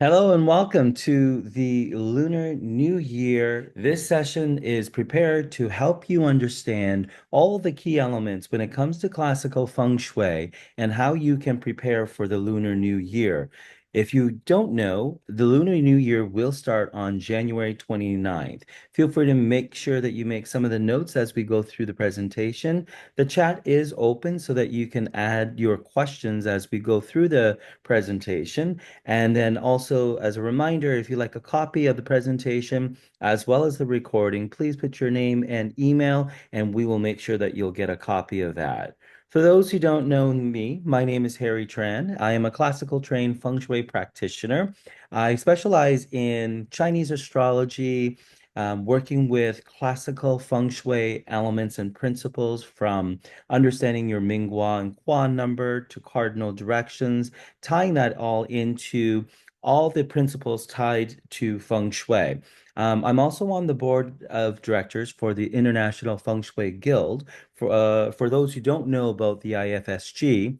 Hello and welcome to the Lunar New Year. This session is prepared to help you understand all the key elements when it comes to classical feng shui and how you can prepare for the Lunar New Year. If you don't know, the Lunar New Year will start on January 29th. Feel free to make sure that you make some of the notes as we go through the presentation. The chat is open so that you can add your questions as we go through the presentation. And then also, as a reminder, if you like a copy of the presentation as well as the recording, please put your name and email, and we will make sure that you'll get a copy of that. For those who don't know me, my name is Harry Tran. I am a classical trained feng shui practitioner. I specialize in Chinese astrology, working with classical feng shui elements and principles from understanding your Minghua and Quan number to cardinal directions, tying that all into all the principles tied to feng shui. I'm also on the board of directors for the International Feng Shui Guild. For those who don't know about the IFSG,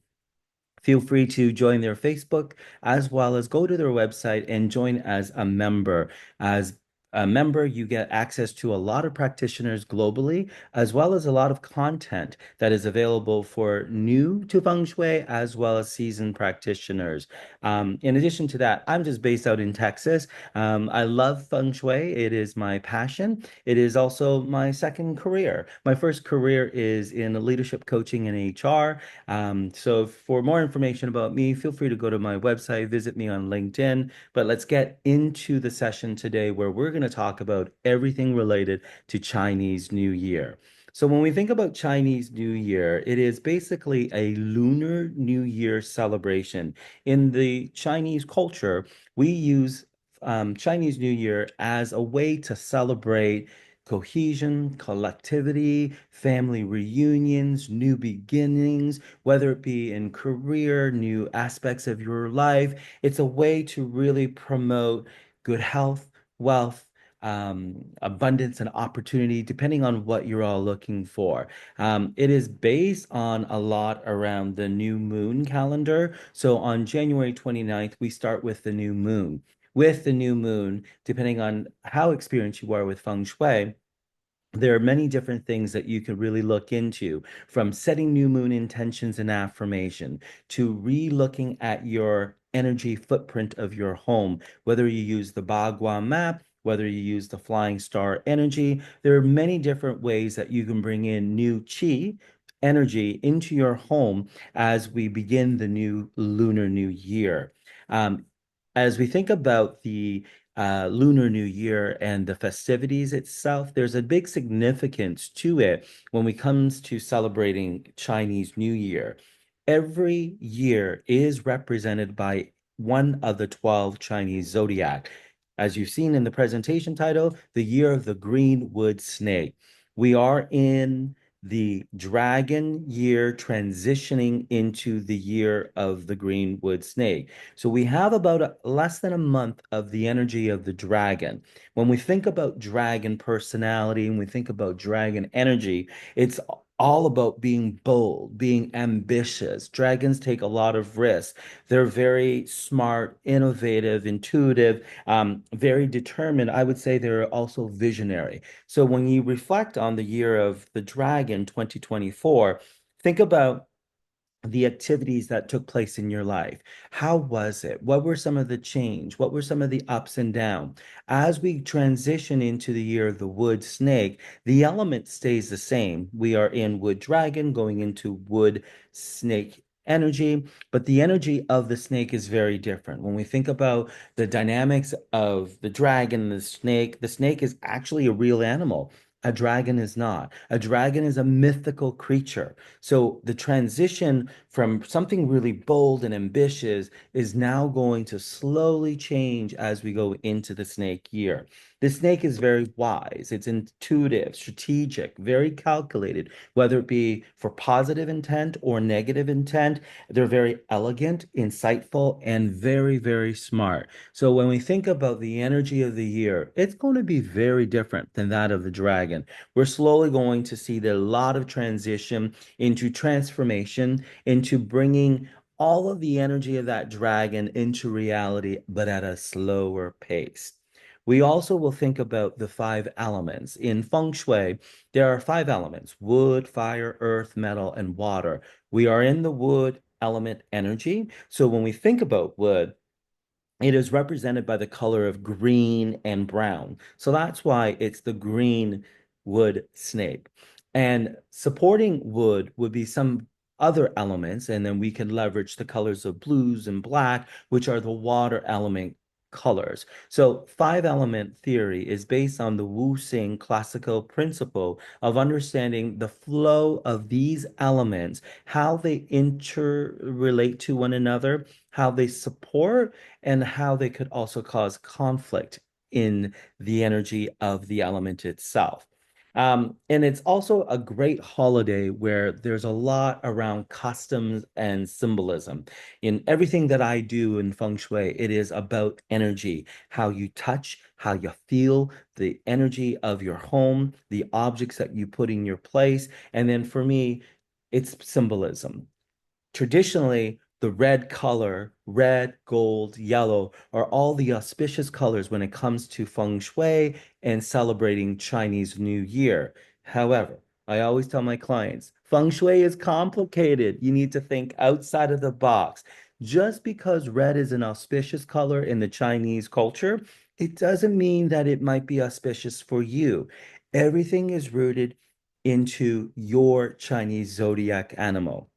feel free to join their Facebook as well as go to their website and join as a member. As a member, you get access to a lot of practitioners globally, as well as a lot of content that is available for new to feng shui as well as seasoned practitioners. In addition to that, I'm just based out in Texas. I love feng shui. It is my passion. It is also my second career. My first career is in leadership coaching and HR. So for more information about me, feel free to go to my website, visit me on LinkedIn. But let's get into the session today where we're going to talk about everything related to Chinese New Year. So when we think about Chinese New Year, it is basically a Lunar New Year celebration. In the Chinese culture, we use Chinese New Year as a way to celebrate cohesion, collectivity, family reunions, new beginnings, whether it be in career, new aspects of your life. It's a way to really promote good health, wealth, abundance, and opportunity, depending on what you're all looking for. It is based on a lot around the new moon calendar. So on January 29th, we start with the new moon. With the new moon, depending on how experienced you are with feng shui, there are many different things that you could really look into, from setting new moon intentions and affirmation to re-looking at your energy footprint of your home, whether you use the Bagua map, whether you use the flying star energy. There are many different ways that you can bring in new chi energy into your home as we begin the new Lunar New Year. Um, as we think about the Lunar New Year and the festivities itself, there's a big significance to it when it comes to celebrating Chinese New Year. Every year is represented by one of the 12 Chinese zodiac. As you've seen in the presentation title, the year of the green wood snake. We are in the dragon year transitioning into the year of the green wood snake. So we have about less than a month of the energy of the dragon. When we think about dragon personality and we think about dragon energy, it's all about being bold, being ambitious. Dragons take a lot of risks. They're very smart, innovative, intuitive, very determined. I would say they're also visionary. So when you reflect on the year of the dragon 2024, think about the activities that took place in your life. How was it? What were some of the change? What were some of the ups and downs? As we transition into the year of the wood snake, the element stays the same. We are in wood dragon going into wood snake energy, but the energy of the snake is very different. When we think about the dynamics of the dragon and the snake is actually a real animal. A dragon is not. A dragon is a mythical creature. So the transition from something really bold and ambitious is now going to slowly change as we go into the snake year. The snake is very wise, it's intuitive, strategic, very calculated, whether it be for positive intent or negative intent. They're very elegant, insightful, and very, very smart. So when we think about the energy of the year, it's going to be very different than that of the dragon. We're slowly going to see a lot of transition into transformation, into bringing all of the energy of that dragon into reality, but at a slower pace. We also will think about the five elements. In feng shui, there are five elements: wood, fire, earth, metal, and water. We are in the wood element energy. So when we think about wood, it is represented by the color of green and brown. So that's why it's the green wood snake. And supporting wood would be some other elements, and then we can leverage the colors of blues and black, which are the water element colors. So five element theory is based on the Wu Xing classical principle of understanding the flow of these elements, how they interrelate to one another, how they support, and how they could also cause conflict in the energy of the element itself. And it's also a great holiday where there's a lot around customs and symbolism. In everything that I do in feng shui, it is about energy, how you touch, how you feel, the energy of your home, the objects that you put in your place. And then for me, it's symbolism. Traditionally, the red color, red, gold, yellow, are all the auspicious colors when it comes to feng shui and celebrating Chinese New Year. However, I always tell my clients, feng shui is complicated. You need to think outside of the box. Just because red is an auspicious color in the Chinese culture, it doesn't mean that it might be auspicious for you. Everything is rooted into your Chinese zodiac animal.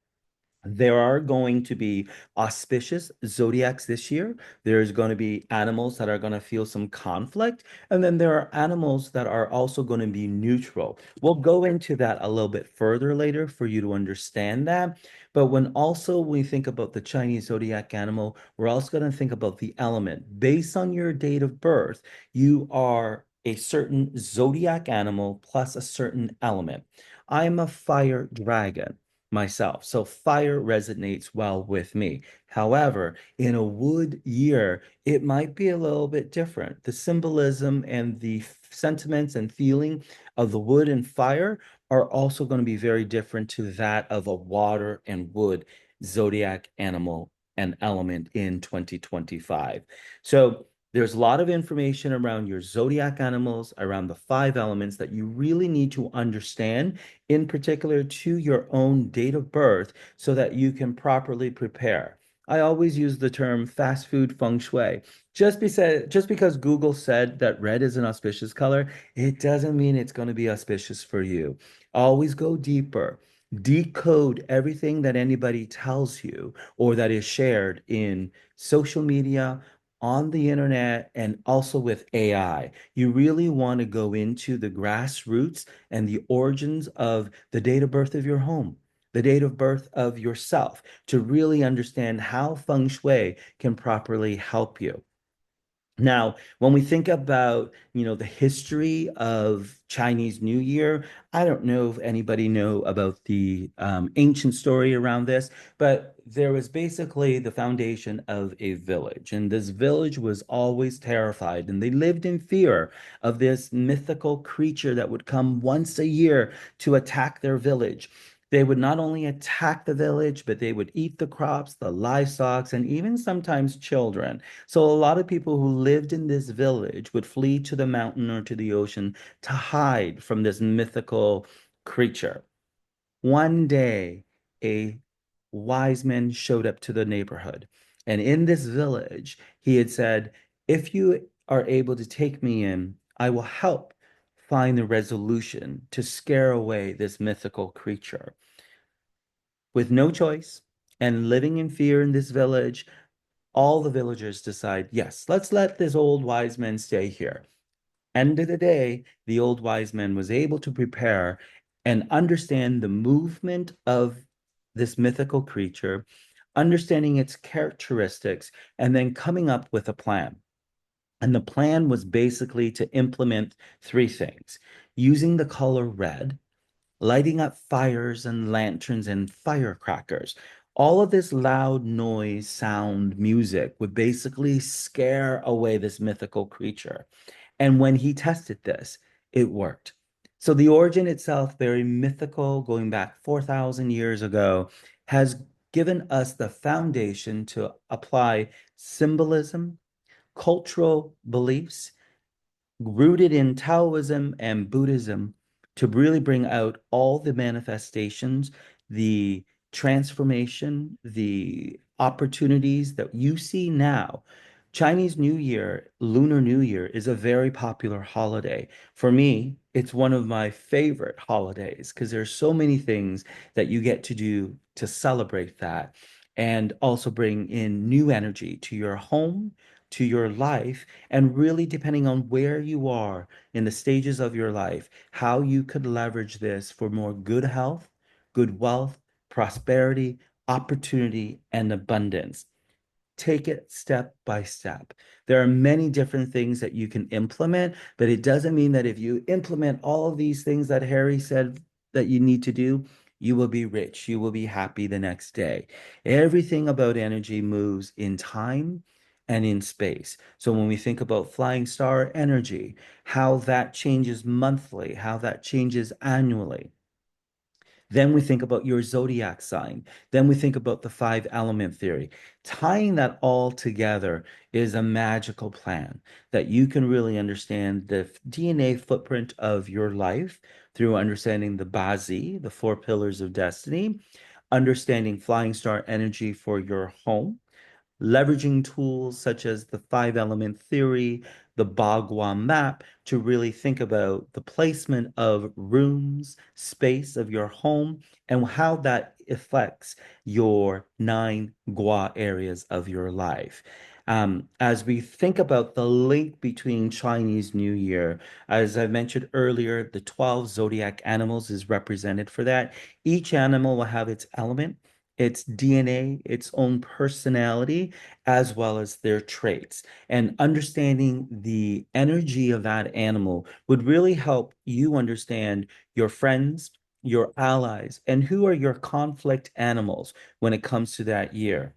There are going to be auspicious zodiacs this year. There's going to be animals that are going to feel some conflict. And then there are animals that are also going to be neutral. We'll go into that a little bit further later for you to understand that. But when also we think about the Chinese zodiac animal, we're also going to think about the element. Based on your date of birth, you are a certain zodiac animal plus a certain element. I'm a fire dragon myself. So fire resonates well with me. However, in a wood year, it might be a little bit different. The symbolism and the sentiments and feeling of the wood and fire are also going to be very different to that of a water and wood zodiac animal and element in 2025. So there's a lot of information around your zodiac animals, around the five elements that you really need to understand in particular to your own date of birth so that you can properly prepare. I always use the term fast food feng shui. Just because Google said that red is an auspicious color, it doesn't mean it's going to be auspicious for you. Always go deeper. Decode everything that anybody tells you or that is shared in social media, on the internet, and also with AI. You really want to go into the grassroots and the origins of the date of birth of your home, the date of birth of yourself, to really understand how feng shui can properly help you. Now, when we think about, the history of Chinese New Year, I don't know if anybody know about the ancient story around this, but there was basically the foundation of a village, and this village was always terrified, and they lived in fear of this mythical creature that would come once a year to attack their village. They would not only attack the village, but they would eat the crops, the livestock, and even sometimes children. So a lot of people who lived in this village would flee to the mountain or to the ocean to hide from this mythical creature. One day, a wise man showed up to the neighborhood. And in this village, he had said, if you are able to take me in, I will help find the resolution to scare away this mythical creature. With no choice and living in fear in this village, all the villagers decide, yes, let's let this old wise man stay here. End of the day, the old wise man was able to prepare and understand the movement of this mythical creature, understanding its characteristics, and then coming up with a plan. And the plan was basically to implement three things: using the color red, lighting up fires and lanterns and firecrackers. All of this loud noise, sound, music would basically scare away this mythical creature. And when he tested this, it worked. So the origin itself, very mythical, going back 4,000 years ago, has given us the foundation to apply symbolism, cultural beliefs rooted in Taoism and Buddhism to really bring out all the manifestations, the transformation, the opportunities that you see now. Chinese New Year, Lunar New Year, is a very popular holiday. For me, it's one of my favorite holidays because there's so many things that you get to do to celebrate that and also bring in new energy to your home, to your life, and really depending on where you are in the stages of your life, how you could leverage this for more good health, good wealth, prosperity, opportunity, and abundance. Take it step by step. There are many different things that you can implement, but it doesn't mean that if you implement all of these things that Harry said that you need to do, you will be rich, you will be happy the next day. Everything about energy moves in time and in space. So when we think about flying star energy, how that changes monthly, how that changes annually, then we think about your zodiac sign. Then we think about the five element theory. Tying that all together is a magical plan that you can really understand the DNA footprint of your life through understanding the Bazi, the four pillars of destiny, understanding flying star energy for your home, leveraging tools such as the five element theory, the Bagua map to really think about the placement of rooms, space of your home, and how that affects your nine Gua areas of your life. As we think about the link between Chinese New Year, as I mentioned earlier, the 12 zodiac animals is represented for that. Each animal will have its element, its DNA, its own personality, as well as their traits. And understanding the energy of that animal would really help you understand your friends, your allies, and who are your conflict animals when it comes to that year.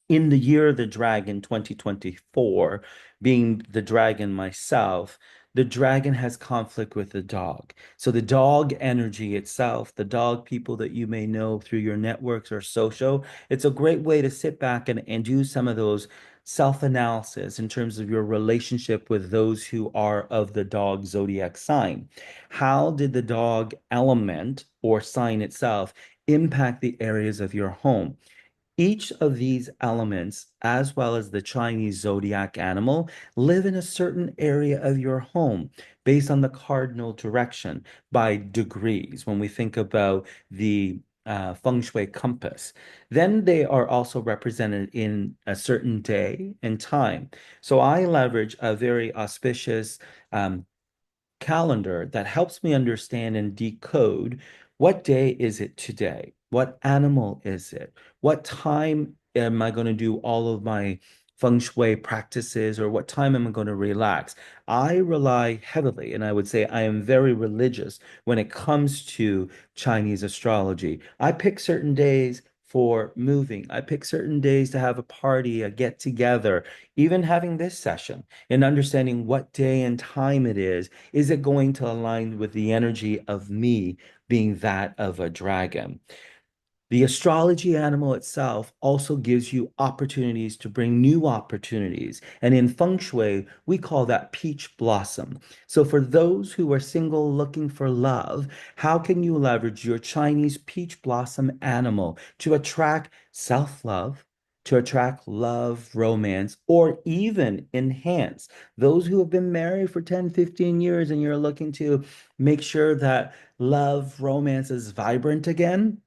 In the year of the dragon 2024, being the dragon myself, the dragon has conflict with the dog. So the dog energy itself, the dog people that you may know through your networks or social, it's a great way to sit back and do some of those self-analysis in terms of your relationship with those who are of the dog zodiac sign. How did the dog element or sign itself impact the areas of your home? Each of these elements, as well as the Chinese zodiac animal, live in a certain area of your home based on the cardinal direction by degrees. When we think about the feng shui compass, then they are also represented in a certain day and time. So I leverage a very auspicious um, calendar that helps me understand and decode what day is it today? What animal is it? What time am I going to do all of my feng shui practices or what time am I going to relax? I rely heavily, and I would say I am very religious when it comes to Chinese astrology. I pick certain days for moving. I pick certain days to have a party, a get together, even having this session and understanding what day and time it is it going to align with the energy of me being that of a dragon? The astrology animal itself also gives you opportunities to bring new opportunities. And in feng shui, we call that peach blossom. So, for those who are single looking for love, how can you leverage your Chinese peach blossom animal to attract self love? To attract love, romance, or even enhance those who have been married for 10, 15 years and you're looking to make sure that love, romance is vibrant again.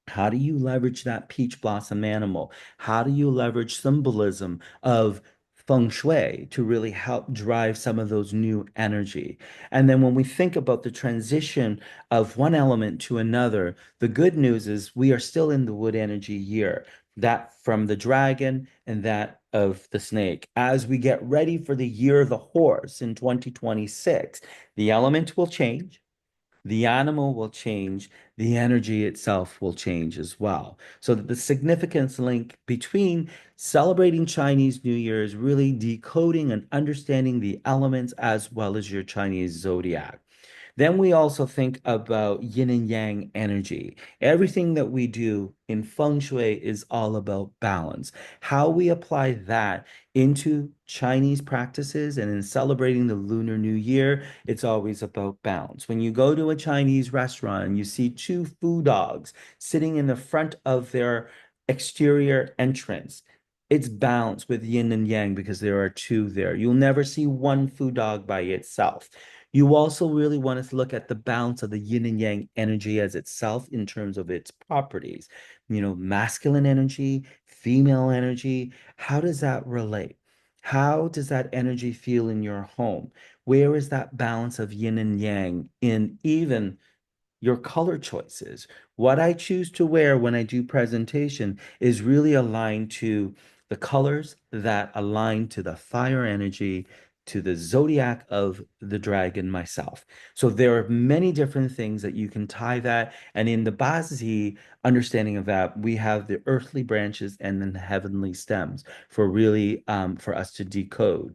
How do you leverage that peach blossom animal? How do you leverage symbolism of feng shui to really help drive some of those new energy? And then when we think about the transition of one element to another, the good news is we are still in the wood energy year, that from the dragon and that of the snake. As we get ready for the year of the horse in 2026, the element will change, the animal will change, the energy itself will change as well. So that the significance link between celebrating Chinese New Year is really decoding and understanding the elements as well as your Chinese zodiac. Then we also think about yin and yang energy. Everything that we do in feng shui is all about balance. How we apply that into Chinese practices and in celebrating the Lunar New Year, it's always about balance. When you go to a Chinese restaurant and you see two food dogs sitting in the front of their exterior entrance, it's balanced with yin and yang because there are two there. You'll never see one food dog by itself. You also really want to look at the balance of the yin and yang energy as itself in terms of its properties. Masculine energy, female energy, how does that relate? How does that energy feel in your home? Where is that balance of yin and yang in even your color choices? What I choose to wear when I do presentation is really aligned to the colors that align to the fire energy, to the zodiac of the dragon myself. So there are many different things that you can tie that. And in the Bazi understanding of that, we have the earthly branches and then the heavenly stems for really for us to decode.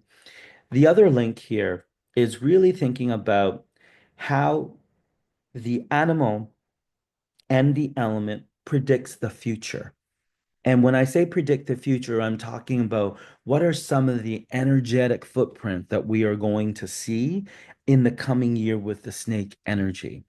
The other link here is really thinking about how the animal and the element predicts the future. And when I say predict the future, I'm talking about what are some of the energetic footprint that we are going to see in the coming year with the snake energy.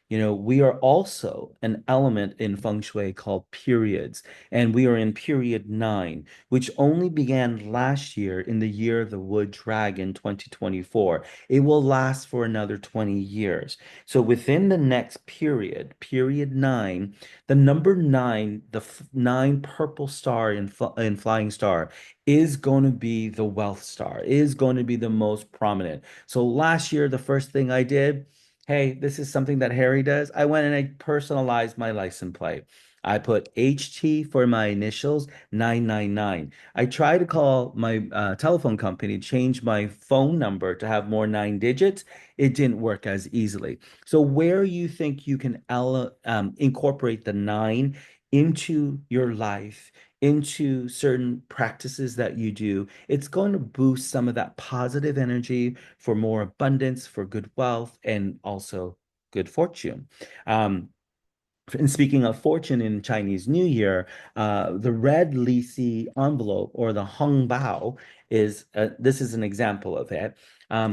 We are also an element in feng shui called periods, and we are in period 9, which only began last year in the year of the wood dragon 2024. It will last for another 20 years. So within the next period, period 9, the number 9, the 9 purple star in Flying Star is going to be the wealth star, is going to be the most prominent. So last year, the first thing I did, hey, this is something that Harry does. I went and I personalized my license plate. I put HT for my initials, 999. I tried to call my telephone company, change my phone number to have more 9 digits. It didn't work as easily. So where you think you can incorporate the 9 into your life, into certain practices that you do, it's going to boost some of that positive energy for more abundance, for good wealth, and also good fortune. And speaking of fortune in Chinese New Year, the red Lisi envelope or the Hong Bao this is an example of it.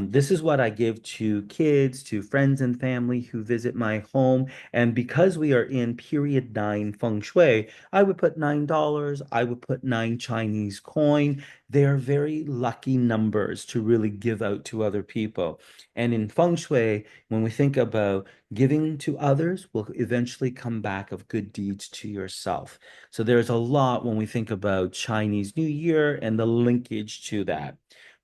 This is what I give to kids, to friends and family who visit my home. And because we are in period 9 feng shui, I would put $9. I would put 9 Chinese coin. They are very lucky numbers to really give out to other people. And in feng shui, when we think about giving to others will eventually come back of good deeds to yourself. So there's a lot when we think about Chinese New Year and the linkage to that.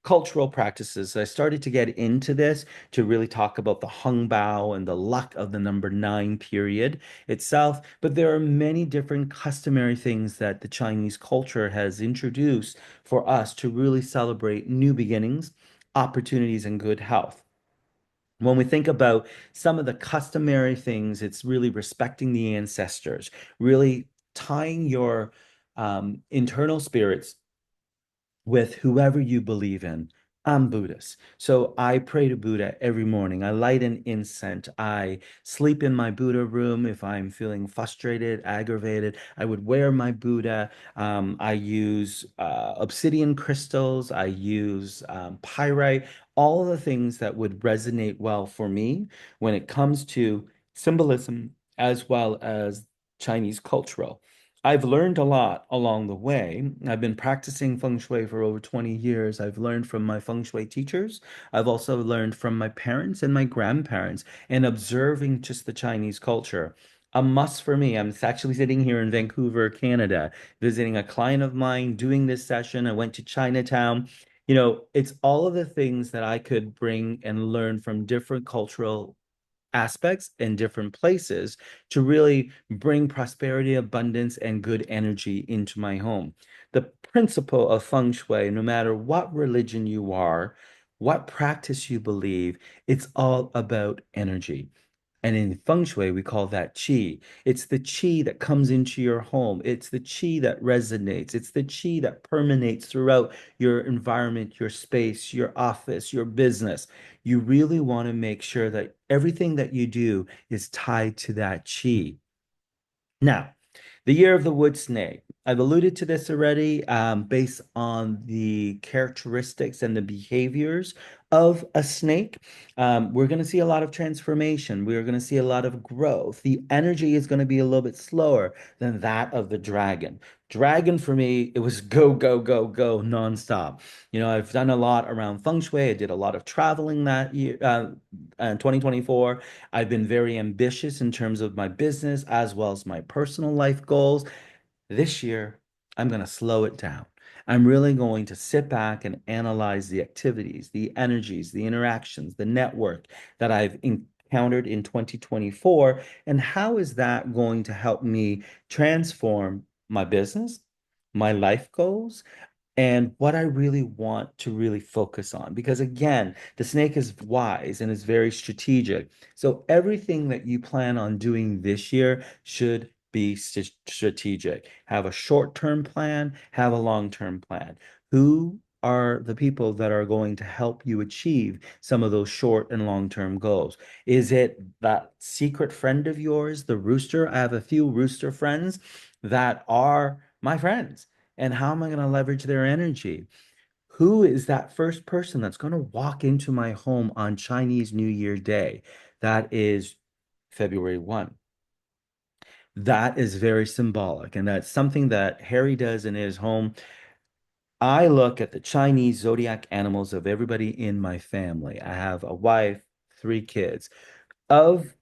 Cultural practices. I started to get into this to really talk about the Hung Bao and the luck of the number 9 period itself. But there are many different customary things that the Chinese culture has introduced for us to really celebrate new beginnings, opportunities, and good health. When we think about some of the customary things, it's really respecting the ancestors, really tying your internal spirits with whoever you believe in. I'm Buddhist. So I pray to Buddha every morning. I light an incense. I sleep in my Buddha room if I'm feeling frustrated, aggravated. I would wear my Buddha. I use obsidian crystals. I use pyrite, all of the things that would resonate well for me when it comes to symbolism as well as Chinese cultural. I've learned a lot along the way. I've been practicing feng shui for over 20 years. I've learned from my feng shui teachers. I've also learned from my parents and my grandparents and observing just the Chinese culture. A must for me. I'm actually sitting here in Vancouver, Canada, visiting a client of mine, doing this session. I went to Chinatown. It's all of the things that I could bring and learn from different cultural aspects in different places to really bring prosperity, abundance, and good energy into my home. The principle of feng shui, no matter what religion you are, what practice you believe, it's all about energy. And in feng shui, we call that qi. It's the qi that comes into your home. It's the qi that resonates. It's the qi that permeates throughout your environment, your space, your office, your business. You really want to make sure that everything that you do is tied to that qi. Now, the year of the wood snake. I've alluded to this already, based on the characteristics and the behaviors of a snake. We're going to see a lot of transformation. We're going to see a lot of growth. The energy is going to be a little bit slower than that of the dragon. Dragon for me, it was go, go, go, go nonstop. I've done a lot around feng shui. I did a lot of traveling that year, 2024. I've been very ambitious in terms of my business as well as my personal life goals. This year, I'm going to slow it down. I'm really going to sit back and analyze the activities, the energies, the interactions, the network that I've encountered in 2024, and how is that going to help me transform my business, my life goals, and what I really want to really focus on. Because again, the snake is wise and is very strategic. So everything that you plan on doing this year should be strategic. Have a short-term plan, have a long-term plan. Who are the people that are going to help you achieve some of those short and long-term goals? Is it that secret friend of yours, the rooster? I have a few rooster friends that are my friends. And how am I going to leverage their energy? Who is that first person that's going to walk into my home on Chinese New Year Day? That is February 1. That is very symbolic. And that's something that Harry does in his home. I look at the Chinese zodiac animals of everybody in my family. I have a wife, three kids. Of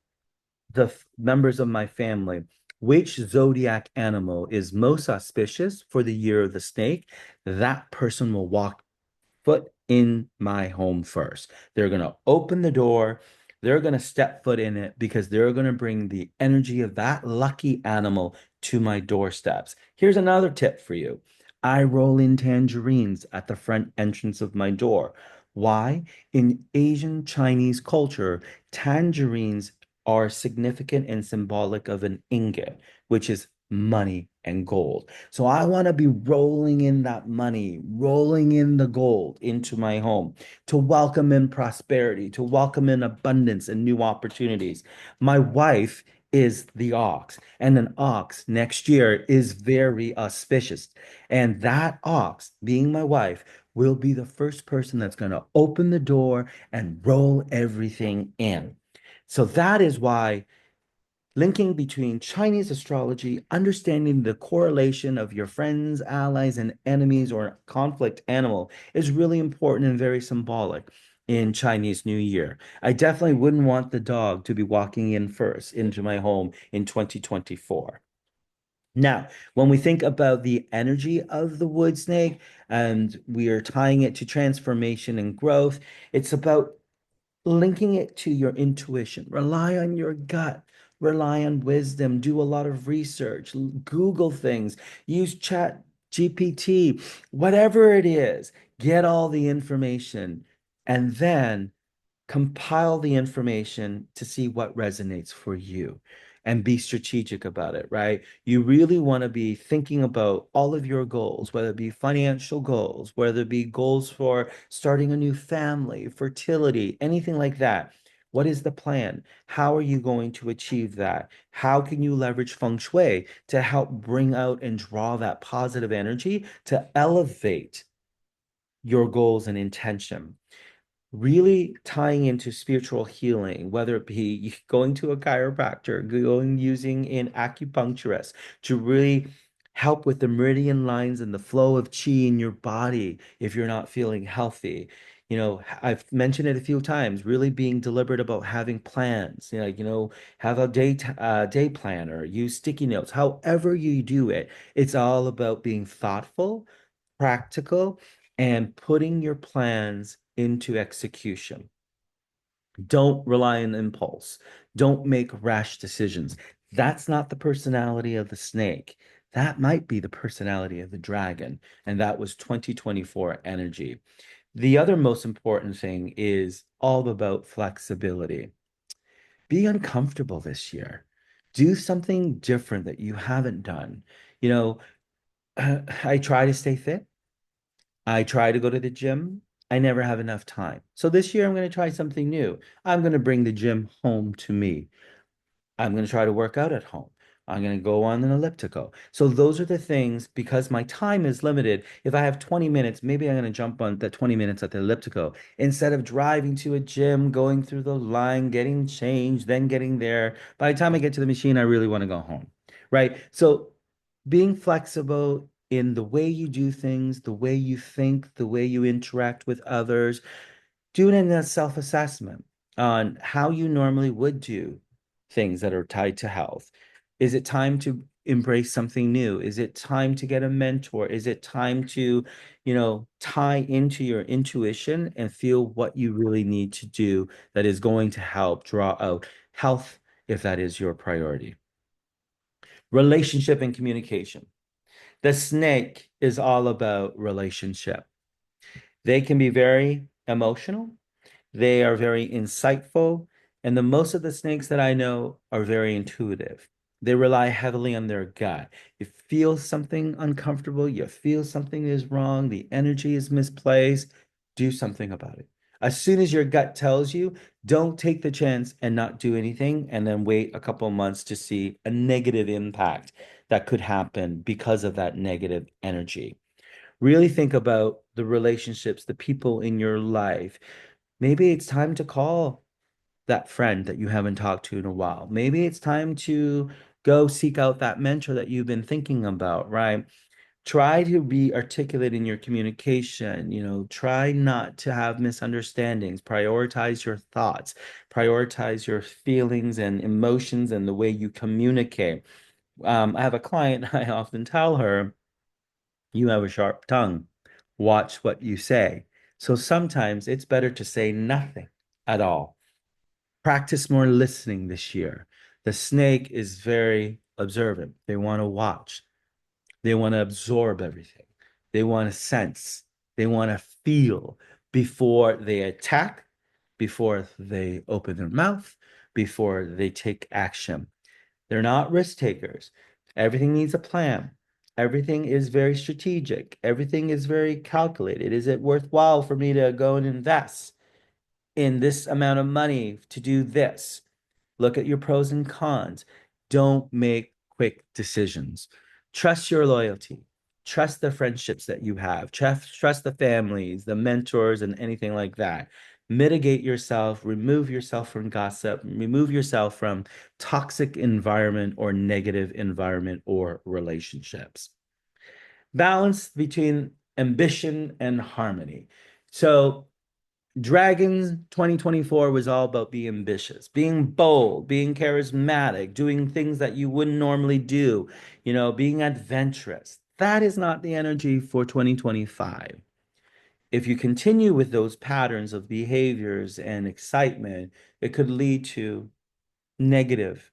the members of my family, which zodiac animal is most auspicious for the year of the snake, that person will walk foot in my home first. They're going to open the door. They're going to step foot in it because they're going to bring the energy of that lucky animal to my doorsteps. Here's another tip for you. I roll in tangerines at the front entrance of my door. Why? In Asian Chinese culture, tangerines are significant and symbolic of an ingot, which is money and gold. So I want to be rolling in that money, rolling in the gold into my home to welcome in prosperity, to welcome in abundance and new opportunities. My wife is the ox, and an ox next year is very auspicious. And that ox, being my wife, will be the first person that's going to open the door and roll everything in. So that is why linking between Chinese astrology, understanding the correlation of your friends, allies, and enemies or conflict animal is really important and very symbolic in Chinese New Year. I definitely wouldn't want the dog to be walking in first into my home in 2024. Now, when we think about the energy of the wood snake and we are tying it to transformation and growth, it's about linking it to your intuition. Rely on your gut, rely on wisdom, do a lot of research, Google things, use Chat GPT, whatever it is, get all the information and then compile the information to see what resonates for you and be strategic about it, right? You really want to be thinking about all of your goals, whether it be financial goals, whether it be goals for starting a new family, fertility, anything like that. What is the plan? How are you going to achieve that? How can you leverage feng shui to help bring out and draw that positive energy to elevate your goals and intention? Really tying into spiritual healing, whether it be going to a chiropractor, going using an acupuncturist to really help with the meridian lines and the flow of chi in your body if you're not feeling healthy. I've mentioned it a few times, really being deliberate about having plans, have a day planner, use sticky notes, however you do it. It's all about being thoughtful, practical, and putting your plans into execution. Don't rely on impulse. Don't make rash decisions. That's not the personality of the snake. That might be the personality of the dragon. And that was 2024 energy. The other most important thing is all about flexibility. Be uncomfortable this year. Do something different that you haven't done. You know, I try to stay fit. I try to go to the gym. I never have enough time. So this year I'm going to try something new. I'm going to bring the gym home to me. I'm going to try to work out at home. I'm going to go on an elliptical. So those are the things because my time is limited. If I have 20 minutes, maybe I'm going to jump on that 20 minutes at the elliptical instead of driving to a gym, going through the line, getting changed, then getting there. By the time I get to the machine, I really want to go home. Right? So being flexible in the way you do things, the way you think, the way you interact with others, doing a self-assessment on how you normally would do things that are tied to health. Is it time to embrace something new? Is it time to get a mentor? Is it time to, tie into your intuition and feel what you really need to do that is going to help draw out health if that is your priority? Relationship and communication. The snake is all about relationship. They can be very emotional. They are very insightful. And the most of the snakes that I know are very intuitive. They rely heavily on their gut. You feel something uncomfortable, you feel something is wrong, the energy is misplaced, do something about it. As soon as your gut tells you, don't take the chance and not do anything and then wait a couple of months to see a negative impact that could happen because of that negative energy. Really think about the relationships, the people in your life. Maybe it's time to call that friend that you haven't talked to in a while. Maybe it's time to go seek out that mentor that you've been thinking about, right? Try to be articulate in your communication, try not to have misunderstandings, prioritize your thoughts, prioritize your feelings and emotions and the way you communicate. I have a client, I often tell her, you have a sharp tongue. Watch what you say. So sometimes it's better to say nothing at all. Practice more listening this year. The snake is very observant. They want to watch. They want to absorb everything. They want to sense. They want to feel before they attack, before they open their mouth, before they take action. They're not risk takers. Everything needs a plan. Everything is very strategic. Everything is very calculated. Is it worthwhile for me to go and invest in this amount of money to do this? Look at your pros and cons. Don't make quick decisions. Trust your loyalty. Trust the friendships that you have. Trust the families, the mentors, and anything like that. Mitigate yourself, remove yourself from gossip, remove yourself from toxic environment or negative environment or relationships. Balance between ambition and harmony. So Dragons 2024 was all about being ambitious, being bold, being charismatic, doing things that you wouldn't normally do, being adventurous. That is not the energy for 2025. If you continue with those patterns of behaviors and excitement, it could lead to negative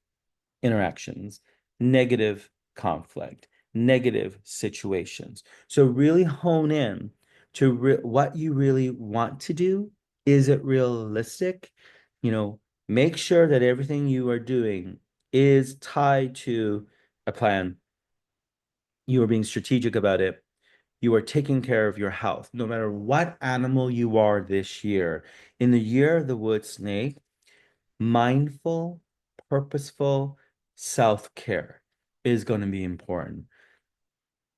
interactions, negative conflict, negative situations. So really hone in to what you really want to do. Is it realistic? You know, make sure that everything you are doing is tied to a plan. You are being strategic about it. You are taking care of your health, no matter what animal you are this year. In the year of the wood snake, mindful, purposeful self-care is going to be important.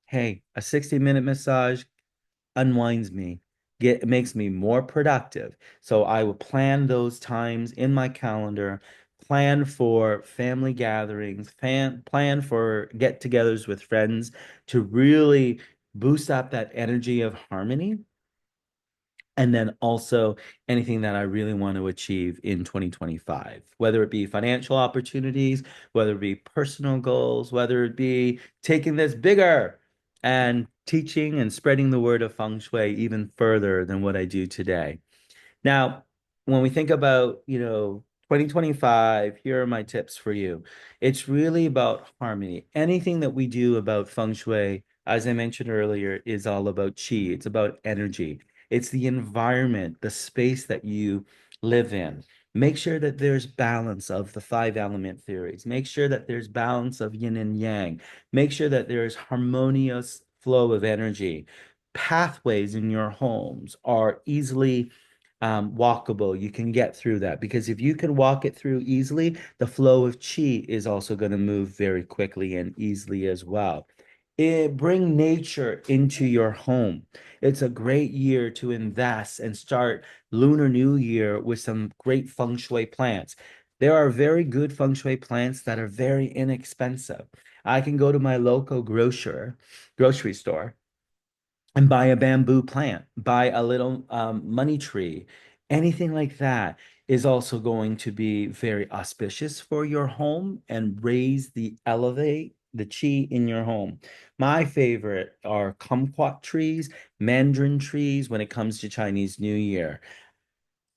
Hey, a 60-minute massage unwinds me, makes me more productive. So I will plan those times in my calendar, plan for family gatherings, plan for get-togethers with friends to really boost up that energy of harmony, and then also anything that I really want to achieve in 2025, whether it be financial opportunities, whether it be personal goals, whether it be taking this bigger and teaching and spreading the word of feng shui even further than what I do today. Now, when we think about, 2025, here are my tips for you. It's really about harmony. Anything that we do about feng shui, as I mentioned earlier, is all about qi. It's about energy. It's the environment, the space that you live in. Make sure that there's balance of the five element theories. Make sure that there's balance of yin and yang. Make sure that there's harmonious flow of energy. Pathways in your homes are easily walkable. You can get through that because if you can walk it through easily, the flow of chi is also going to move very quickly and easily as well. Bring nature into your home. It's a great year to invest and start Lunar New Year with some great feng shui plants. There are very good feng shui plants that are very inexpensive. I can go to my local grocery store and buy a bamboo plant, buy a little money tree, anything like that is also going to be very auspicious for your home and elevate the chi in your home. My favorite are kumquat trees, mandarin trees when it comes to Chinese New Year.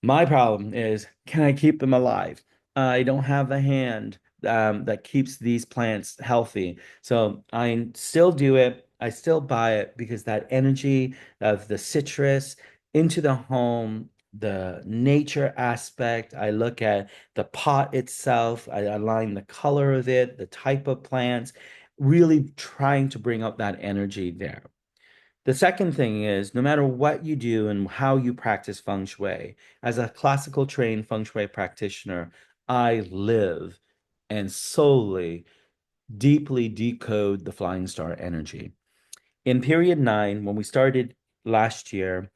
My problem is, can I keep them alive? I don't have the hand that keeps these plants healthy. So I still do it. I still buy it because that energy of the citrus into the home, the nature aspect, I look at the pot itself, I align the color of it, the type of plants, really trying to bring up that energy there. The second thing is no matter what you do and how you practice feng shui, as a classical trained feng shui practitioner, I live and solely deeply decode the flying star energy. In period 9, when we started last year,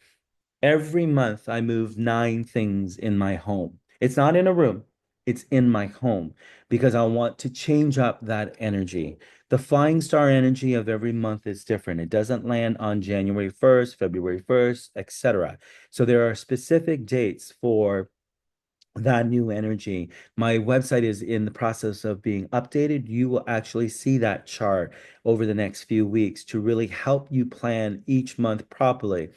every month I move 9 things in my home. It's not in a room, it's in my home because I want to change up that energy. The flying star energy of every month is different. It doesn't land on January 1st, February 1st, etc. So there are specific dates for that new energy. My website is in the process of being updated. You will actually see that chart over the next few weeks to really help you plan each month properly.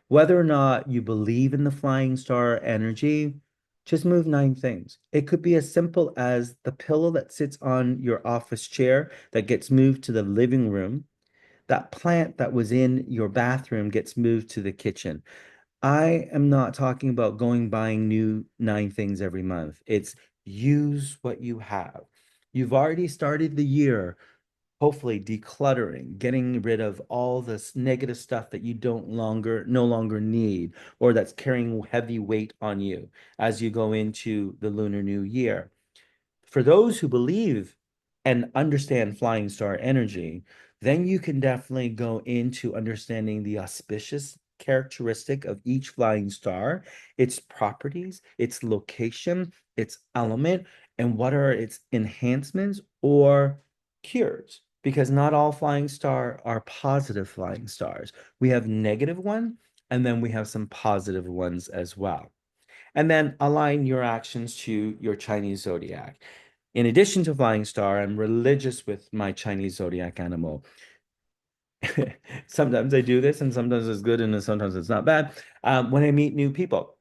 Whether or not you believe in the flying star energy, just move 9 things. It could be as simple as the pillow that sits on your office chair that gets moved to the living room. That plant that was in your bathroom gets moved to the kitchen. I am not talking about going buying new 9 things every month. It's use what you have. You've already started the year, hopefully decluttering, getting rid of all this negative stuff that you don't longer no longer need or that's carrying heavy weight on you as you go into the Lunar New Year. For those who believe and understand flying star energy, then you can definitely go into understanding the auspicious characteristic of each flying star, its properties, its location, its element, and what are its enhancements or cures. Because not all flying star are positive flying stars. We have negative one, and then we have some positive ones as well. And then align your actions to your Chinese zodiac. In addition to flying star, I'm religious with my Chinese zodiac animal. Sometimes I do this, and sometimes it's good, and sometimes it's not bad. When I meet new people,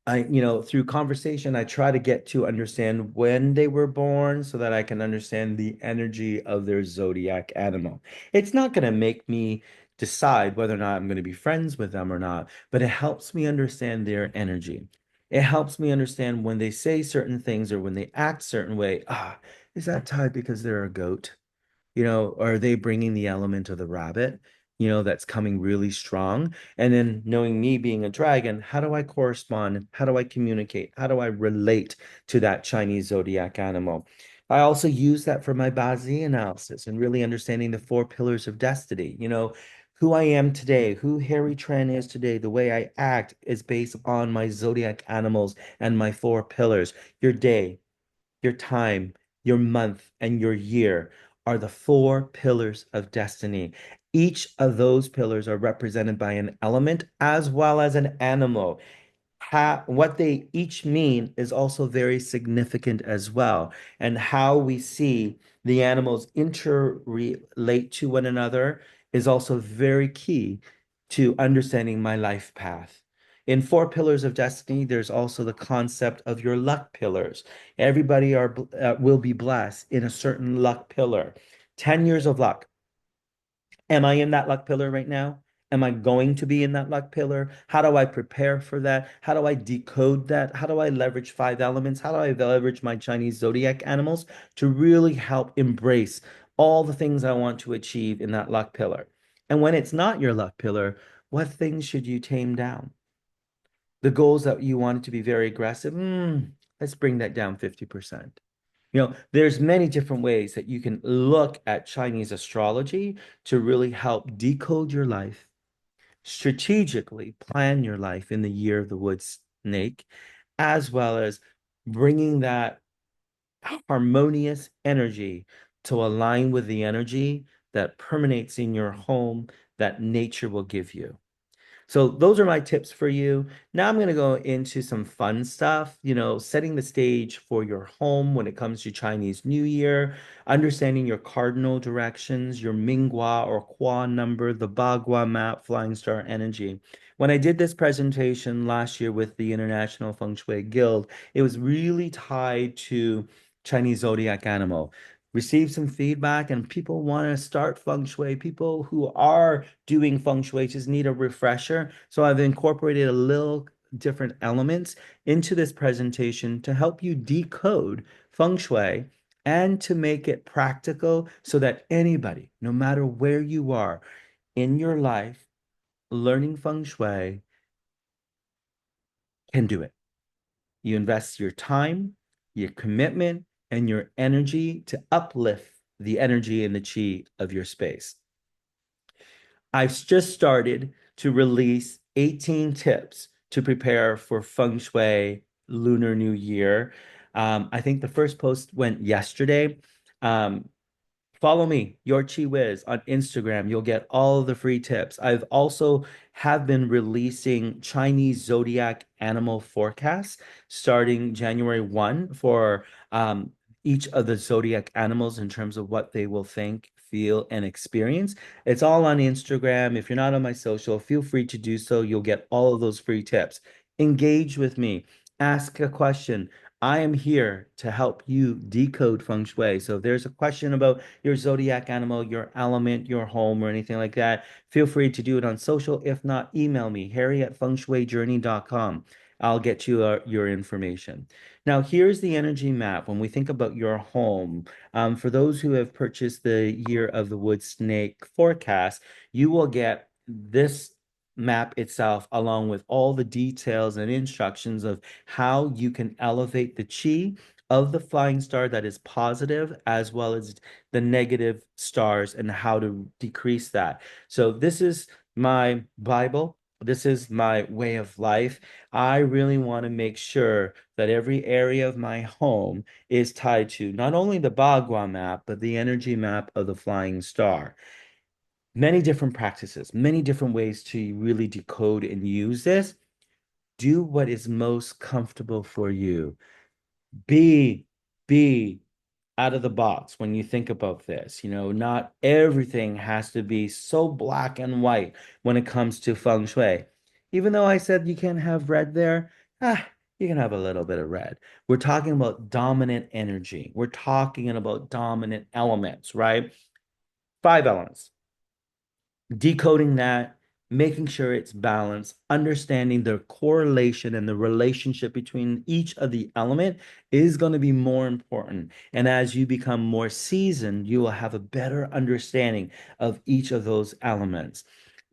through conversation, I try to get to understand when they were born so that I can understand the energy of their zodiac animal. It's not going to make me decide whether or not I'm going to be friends with them or not, but it helps me understand their energy. It helps me understand when they say certain things or when they act certain way. Is that tied because they're a goat? Are they bringing the element of the rabbit, that's coming really strong? And then knowing me being a dragon, how do I correspond? How do I communicate? How do I relate to that Chinese zodiac animal? I also use that for my Bazi analysis and really understanding the 4 pillars of destiny. Who I am today, who Harry Tran is today, the way I act is based on my zodiac animals and my 4 pillars. Your day, your time, your month, and your year are the 4 pillars of destiny. Each of those pillars are represented by an element as well as an animal. What they each mean is also very significant as well. And how we see the animals interrelate to one another is also very key to understanding my life path. In 4 pillars of destiny, there's also the concept of your luck pillars. Everybody will be blessed in a certain luck pillar. 10 years of luck. Am I in that luck pillar right now? Am I going to be in that luck pillar? How do I prepare for that? How do I decode that? How do I leverage five elements? How do I leverage my Chinese zodiac animals to really help embrace all the things I want to achieve in that luck pillar? And when it's not your luck pillar, what things should you tame down? The goals that you wanted to be very aggressive, let's bring that down 50%. There's many different ways that you can look at Chinese astrology to really help decode your life, strategically plan your life in the year of the wood snake, as well as bringing that harmonious energy to align with the energy that permeates in your home that nature will give you. So those are my tips for you. Now I'm going to go into some fun stuff, setting the stage for your home when it comes to Chinese New Year, understanding your cardinal directions, your Minghua or Hua number, the Bagua map, flying star energy. When I did this presentation last year with the International Feng Shui Guild, it was really tied to Chinese zodiac animal. Received some feedback, and people want to start feng shui. People who are doing feng shui just need a refresher. So I've incorporated a little different elements into this presentation to help you decode feng shui and to make it practical so that anybody, no matter where you are in your life, learning feng shui can do it. You invest your time, your commitment, and your energy to uplift the energy and the chi of your space. I've just started to release 18 tips to prepare for Feng Shui Lunar New Year. I think the first post went yesterday. Um, Follow me, Your Chi Wiz, on Instagram. You'll get all of the free tips. I've also have been releasing Chinese zodiac animal forecasts starting January 1 for each of the zodiac animals in terms of what they will think, feel, and experience. It's all on Instagram. If you're not on my social, feel free to do so. You'll get all of those free tips. Engage with me. Ask a question. I am here to help you decode feng shui. So if there's a question about your zodiac animal, your element, your home, or anything like that, feel free to do it on social. If not, email me, harry@fengshuijourney.com. I'll get you your information. Now, here's the energy map. When we think about your home, for those who have purchased the Year of the Wood Snake forecast, you will get this map itself along with all the details and instructions of how you can elevate the chi of the flying star that is positive as well as the negative stars and how to decrease that. So this is my Bible. This is my way of life. I really want to make sure that every area of my home is tied to not only the Bagua map, but the energy map of the flying star. Many different practices, many different ways to really decode and use this. Do what is most comfortable for you. Be, be out of the box when you think about this. Not everything has to be so black and white when it comes to feng shui. Even though I said you can't have red there, you can have a little bit of red. We're talking about dominant energy. We're talking about dominant elements, right? Five elements, decoding that, making sure it's balanced, understanding the correlation and the relationship between each of the element is going to be more important. And as you become more seasoned, you will have a better understanding of each of those elements.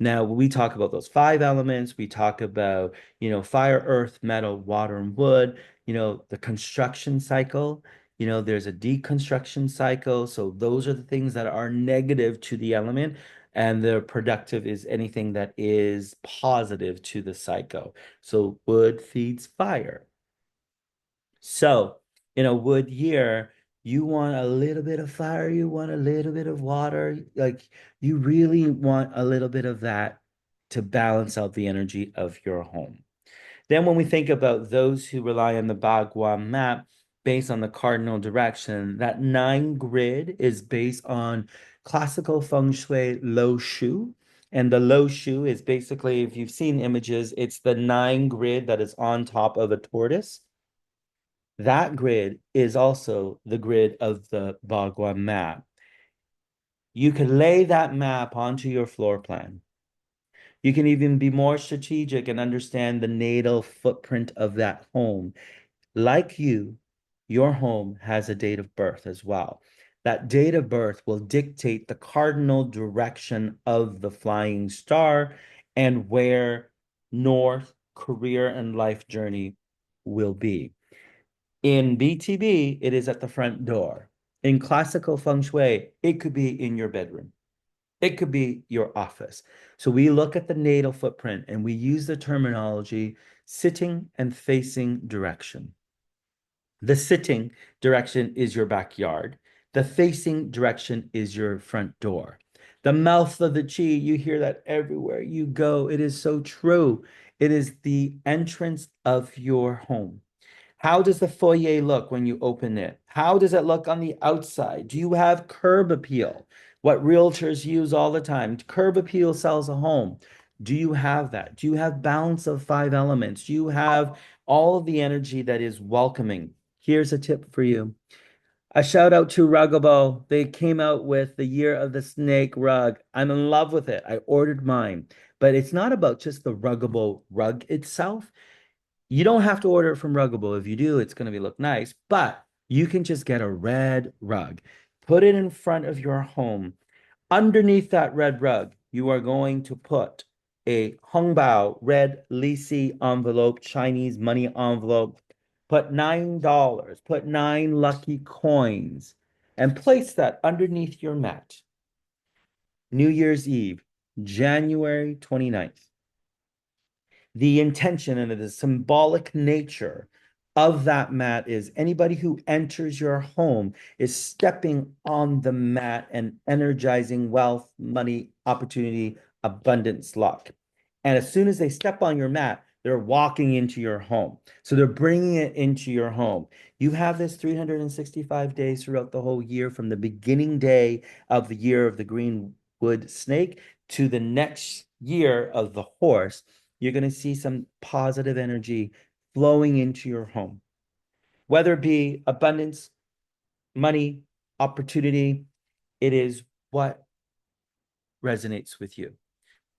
Now, when we talk about those five elements, we talk about, fire, earth, metal, water, and wood, the construction cycle. There's a deconstruction cycle. So those are the things that are negative to the element, and the productive is anything that is positive to the psycho. So wood feeds fire. So in a wood year, you want a little bit of fire, you want a little bit of water, like you really want a little bit of that to balance out the energy of your home. Then when we think about those who rely on the Bagua map based on the cardinal direction, that 9 grid is based on classical feng shui lo shu. And the lo shu is basically, if you've seen images, it's the 9 grid that is on top of a tortoise. That grid is also the grid of the Bagua map. You can lay that map onto your floor plan. You can even be more strategic and understand the natal footprint of that home. Like you, your home has a date of birth as well. That date of birth will dictate the cardinal direction of the flying star and where north, career, and life journey will be. In BTB, it is at the front door. In classical feng shui, it could be in your bedroom. It could be your office. So we look at the natal footprint and we use the terminology sitting and facing direction. The sitting direction is your backyard. The facing direction is your front door. The mouth of the chi, you hear that everywhere you go. It is so true. It is the entrance of your home. How does the foyer look when you open it? How does it look on the outside? Do you have curb appeal? What realtors use all the time. Curb appeal sells a home. Do you have that? Do you have balance of five elements? Do you have all of the energy that is welcoming? Here's a tip for you. A shout out to Ruggable. They came out with the Year of the Snake rug. I'm in love with it. I ordered mine. But it's not about just the Ruggable rug itself. You don't have to order it from Ruggable. If you do, it's going to be look nice, but you can just get a red rug. Put it in front of your home. Underneath that red rug, you are going to put a Hongbao red Lisi envelope, Chinese money envelope. Put $9, put 9 lucky coins, and place that underneath your mat. New Year's Eve, January 29th. The intention and the symbolic nature of that mat is anybody who enters your home is stepping on the mat and energizing wealth, money, opportunity, abundance, luck. And as soon as they step on your mat, they're walking into your home. So they're bringing it into your home. You have this 365 days throughout the whole year from the beginning day of the year of the green wood snake to the next year of the horse. You're going to see some positive energy flowing into your home, whether it be abundance, money, opportunity. It is what resonates with you.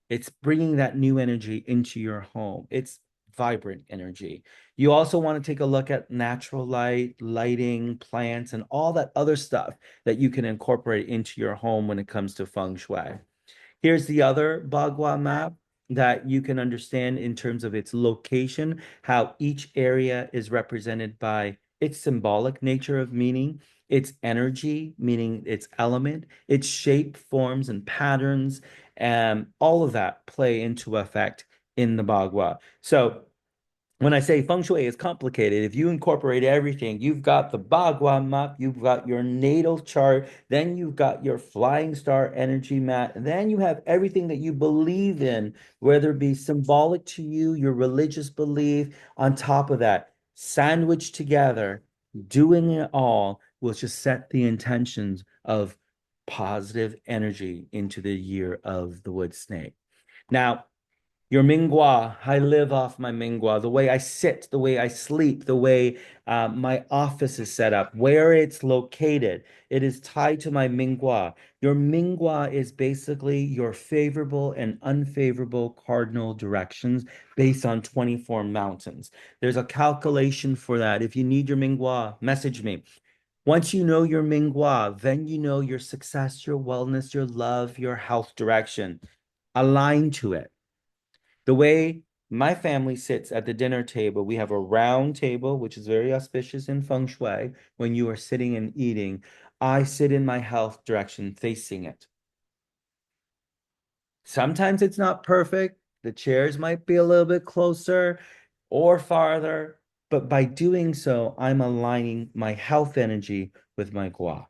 It's bringing that new energy into your home. It's vibrant energy. You also want to take a look at natural light, lighting, plants, and all that other stuff that you can incorporate into your home when it comes to feng shui. Here's the other Bagua map that you can understand in terms of its location, how each area is represented by its symbolic nature of meaning, its energy, meaning its element, its shape, forms, and patterns, and all of that play into effect in the Bagua. So when I say feng shui is complicated, if you incorporate everything, you've got the Bagua map, you've got your natal chart, then you've got your flying star energy mat, and then you have everything that you believe in, whether it be symbolic to you, your religious belief, on top of that, sandwiched together, doing it all will just set the intentions of positive energy into the year of the wood snake. Now, your Mingua, I live off my Mingua. The way I sit, the way I sleep, the way my office is set up, where it's located, it is tied to my Mingua. Your Mingua is basically your favorable and unfavorable cardinal directions based on 24 mountains. There's a calculation for that. If you need your Mingua, message me. Once you know your Mingua, then you know your success, your wellness, your love, your health direction. Align to it. The way my family sits at the dinner table, we have a round table, which is very auspicious in feng shui when you are sitting and eating. I sit in my health direction facing it. Sometimes it's not perfect. The chairs might be a little bit closer or farther, but by doing so, I'm aligning my health energy with my gua.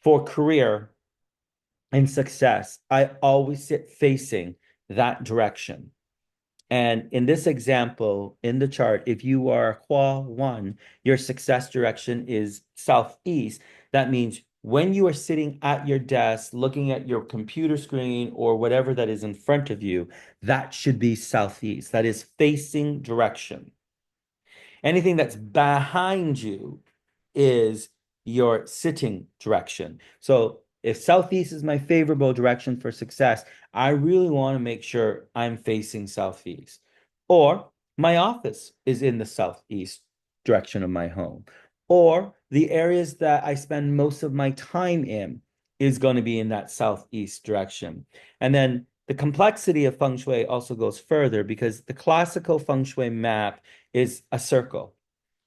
For career and success, I always sit facing that direction. And in this example, in the chart, if you are Hua 1, your success direction is southeast. That means when you are sitting at your desk, looking at your computer screen or whatever that is in front of you, that should be southeast. That is facing direction. Anything that's behind you is your sitting direction. So If southeast is my favorable direction for success, I really want to make sure I'm facing southeast. Or my office is in the southeast direction of my home. Or the areas that I spend most of my time in is going to be in that southeast direction. And then the complexity of feng shui also goes further because the classical feng shui map is a circle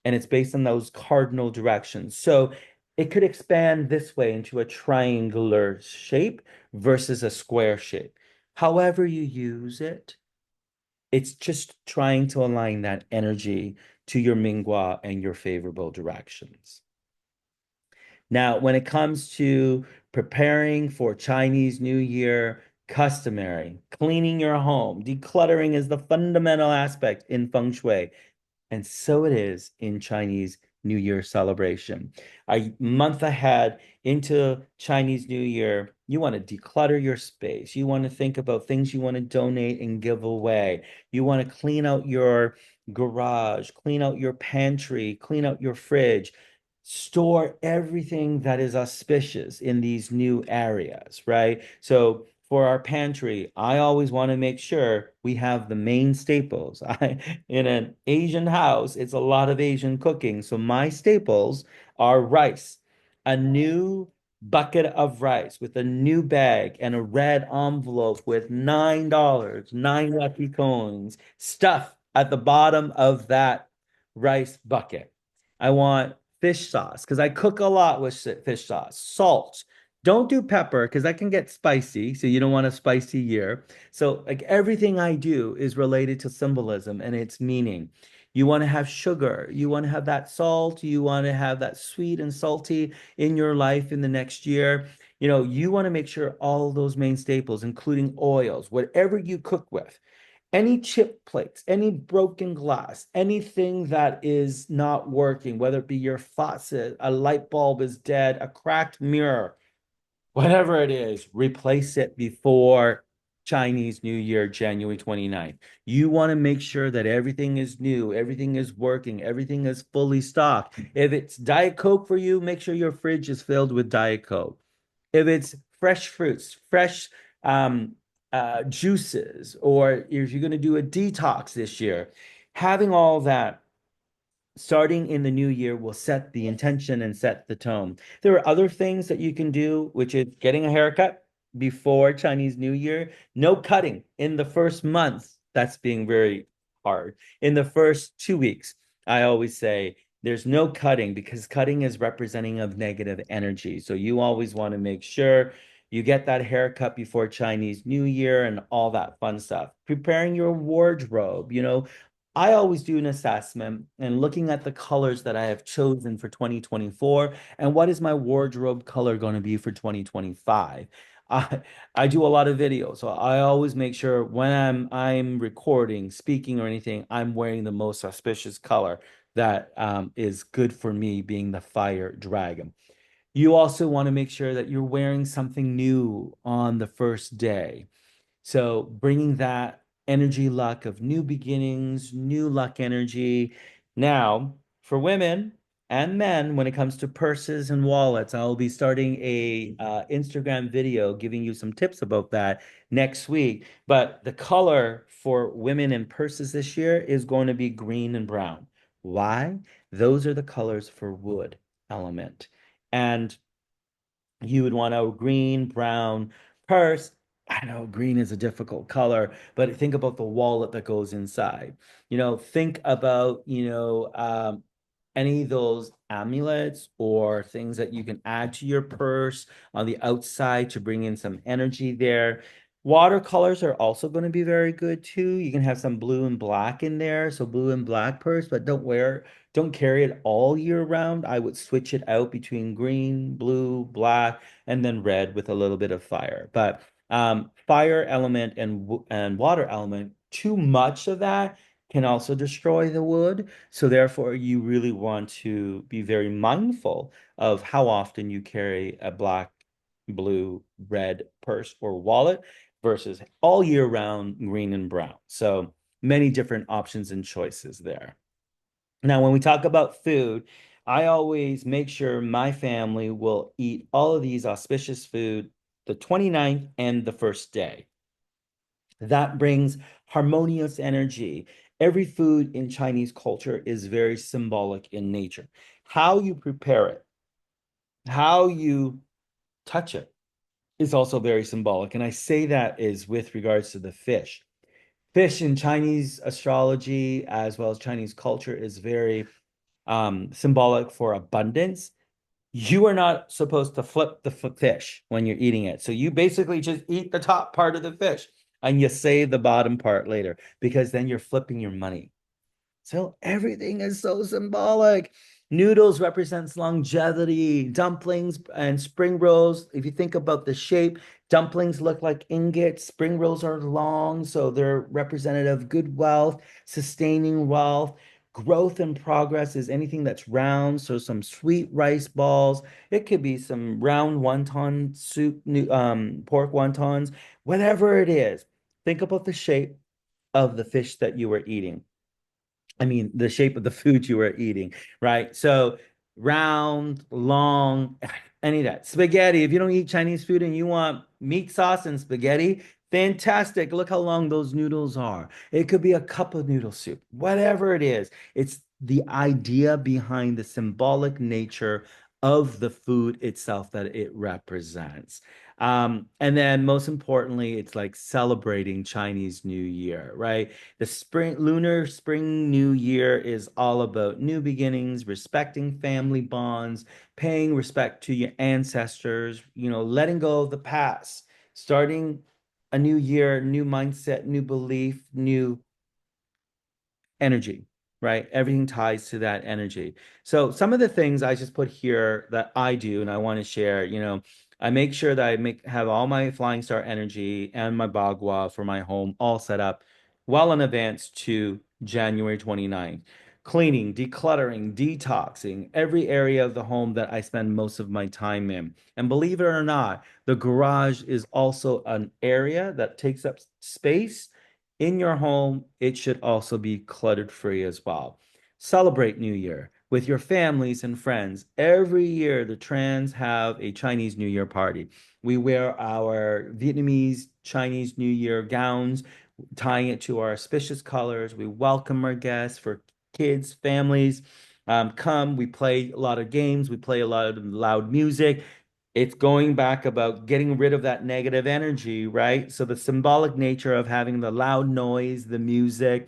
and it's based on those cardinal directions. So it could expand this way into a triangular shape versus a square shape. However you use it, it's just trying to align that energy to your Mingua and your favorable directions. Now, when it comes to preparing for Chinese New Year, customary, cleaning your home, decluttering is the fundamental aspect in feng shui. And so it is in Chinese New Year celebration. A month ahead into Chinese New Year, you want to declutter your space. You want to think about things you want to donate and give away. You want to clean out your garage, clean out your pantry, clean out your fridge. Store everything that is auspicious in these new areas, right? So for our pantry, I always want to make sure we have the main staples. In an Asian house, it's a lot of Asian cooking. So my staples are rice, a new bucket of rice with a new bag and a red envelope with $9, nine lucky coins, stuff at the bottom of that rice bucket. I want fish sauce because I cook a lot with fish sauce, salt. Don't do pepper because that can get spicy. So you don't want a spicy year. So, like everything I do is related to symbolism and its meaning. You want to have sugar, you want to have that salt, you want to have that sweet and salty in your life in the next year. You want to make sure all those main staples, including oils, whatever you cook with, any chip plates, any broken glass, anything that is not working, whether it be your faucet, a light bulb is dead, a cracked mirror, whatever it is, replace it before Chinese New Year, January 29th. You want to make sure that everything is new, everything is working, everything is fully stocked. If it's Diet Coke for you, make sure your fridge is filled with Diet Coke. If it's fresh fruits, fresh um, juices, or if you're going to do a detox this year, having all that starting in the new year will set the intention and set the tone. There are other things that you can do, which is getting a haircut before Chinese New Year. No cutting in the first month. That's being very hard. In the first 2 weeks, I always say there's no cutting because cutting is representing of negative energy. So you always want to make sure you get that haircut before Chinese New Year and all that fun stuff. Preparing your wardrobe, I always do an assessment and looking at the colors that I have chosen for 2024 and what is my wardrobe color going to be for 2025. I do a lot of videos, so I always make sure when I'm recording, speaking, or anything, I'm wearing the most auspicious color that is good for me, being the fire dragon. You also want to make sure that you're wearing something new on the first day. So bringing that energy luck of new beginnings, new luck energy. Now, for women and men, when it comes to purses and wallets, I'll be starting a Instagram video giving you some tips about that next week. But the color for women and purses this year is going to be green and brown. Why? Those are the colors for wood element. And you would want a green, brown purse. I know green is a difficult color, but think about the wallet that goes inside. Think about, any of those amulets or things that you can add to your purse on the outside to bring in some energy there. Watercolors are also going to be very good too. You can have some blue and black in there. So blue and black purse, but don't carry it all year round. I would switch it out between green, blue, black, and then red with a little bit of fire. But fire element and water element, too much of that can also destroy the wood. So therefore, you really want to be very mindful of how often you carry a black, blue, red purse or wallet versus all year round green and brown. So many different options and choices there. Now, when we talk about food, I always make sure my family will eat all of these auspicious food the 29th and the first day. That brings harmonious energy. Every food in Chinese culture is very symbolic in nature. How you prepare it, how you touch it is also very symbolic. And I say that is with regards to the fish. Fish in Chinese astrology, as well as Chinese culture, is very symbolic for abundance. You are not supposed to flip the fish when you're eating it. So you basically just eat the top part of the fish and you save the bottom part later because then you're flipping your money. So everything is so symbolic. Noodles represents longevity. Dumplings and spring rolls, if you think about the shape, dumplings look like ingots. Spring rolls are long, so they're representative of good wealth, sustaining wealth. Growth and progress is anything that's round, so some sweet rice balls. It could be some round wonton soup, pork wontons, whatever it is. Think about the shape of the fish that you were eating. I mean, the shape of the food you were eating, right? So round, long, any of that. Spaghetti. If you don't eat Chinese food and you want meat sauce and spaghetti, fantastic. Look how long those noodles are. It could be a cup of noodle soup, whatever it is. It's the idea behind the symbolic nature of the food itself that it represents. And then most importantly, it's like celebrating Chinese New Year, right? The lunar spring new year is all about new beginnings, respecting family bonds, paying respect to your ancestors, letting go of the past, starting a new year, new mindset, new belief, new energy, right? Everything ties to that energy. So some of the things I just put here that I do and I want to share, I make sure that have all my Flying Star energy and my Bagua for my home all set up well in advance to January 29th. Cleaning, decluttering, detoxing every area of the home that I spend most of my time in. And believe it or not, the garage is also an area that takes up space in your home. It should also be cluttered free as well. Celebrate New Year with your families and friends. Every year, the Trans have a Chinese New Year party. We wear our Vietnamese Chinese New Year gowns, tying it to our auspicious colors. We welcome our guests for kids, families. Come, we play a lot of games, we play a lot of loud music. It's going back about getting rid of that negative energy, right? So the symbolic nature of having the loud noise, the music,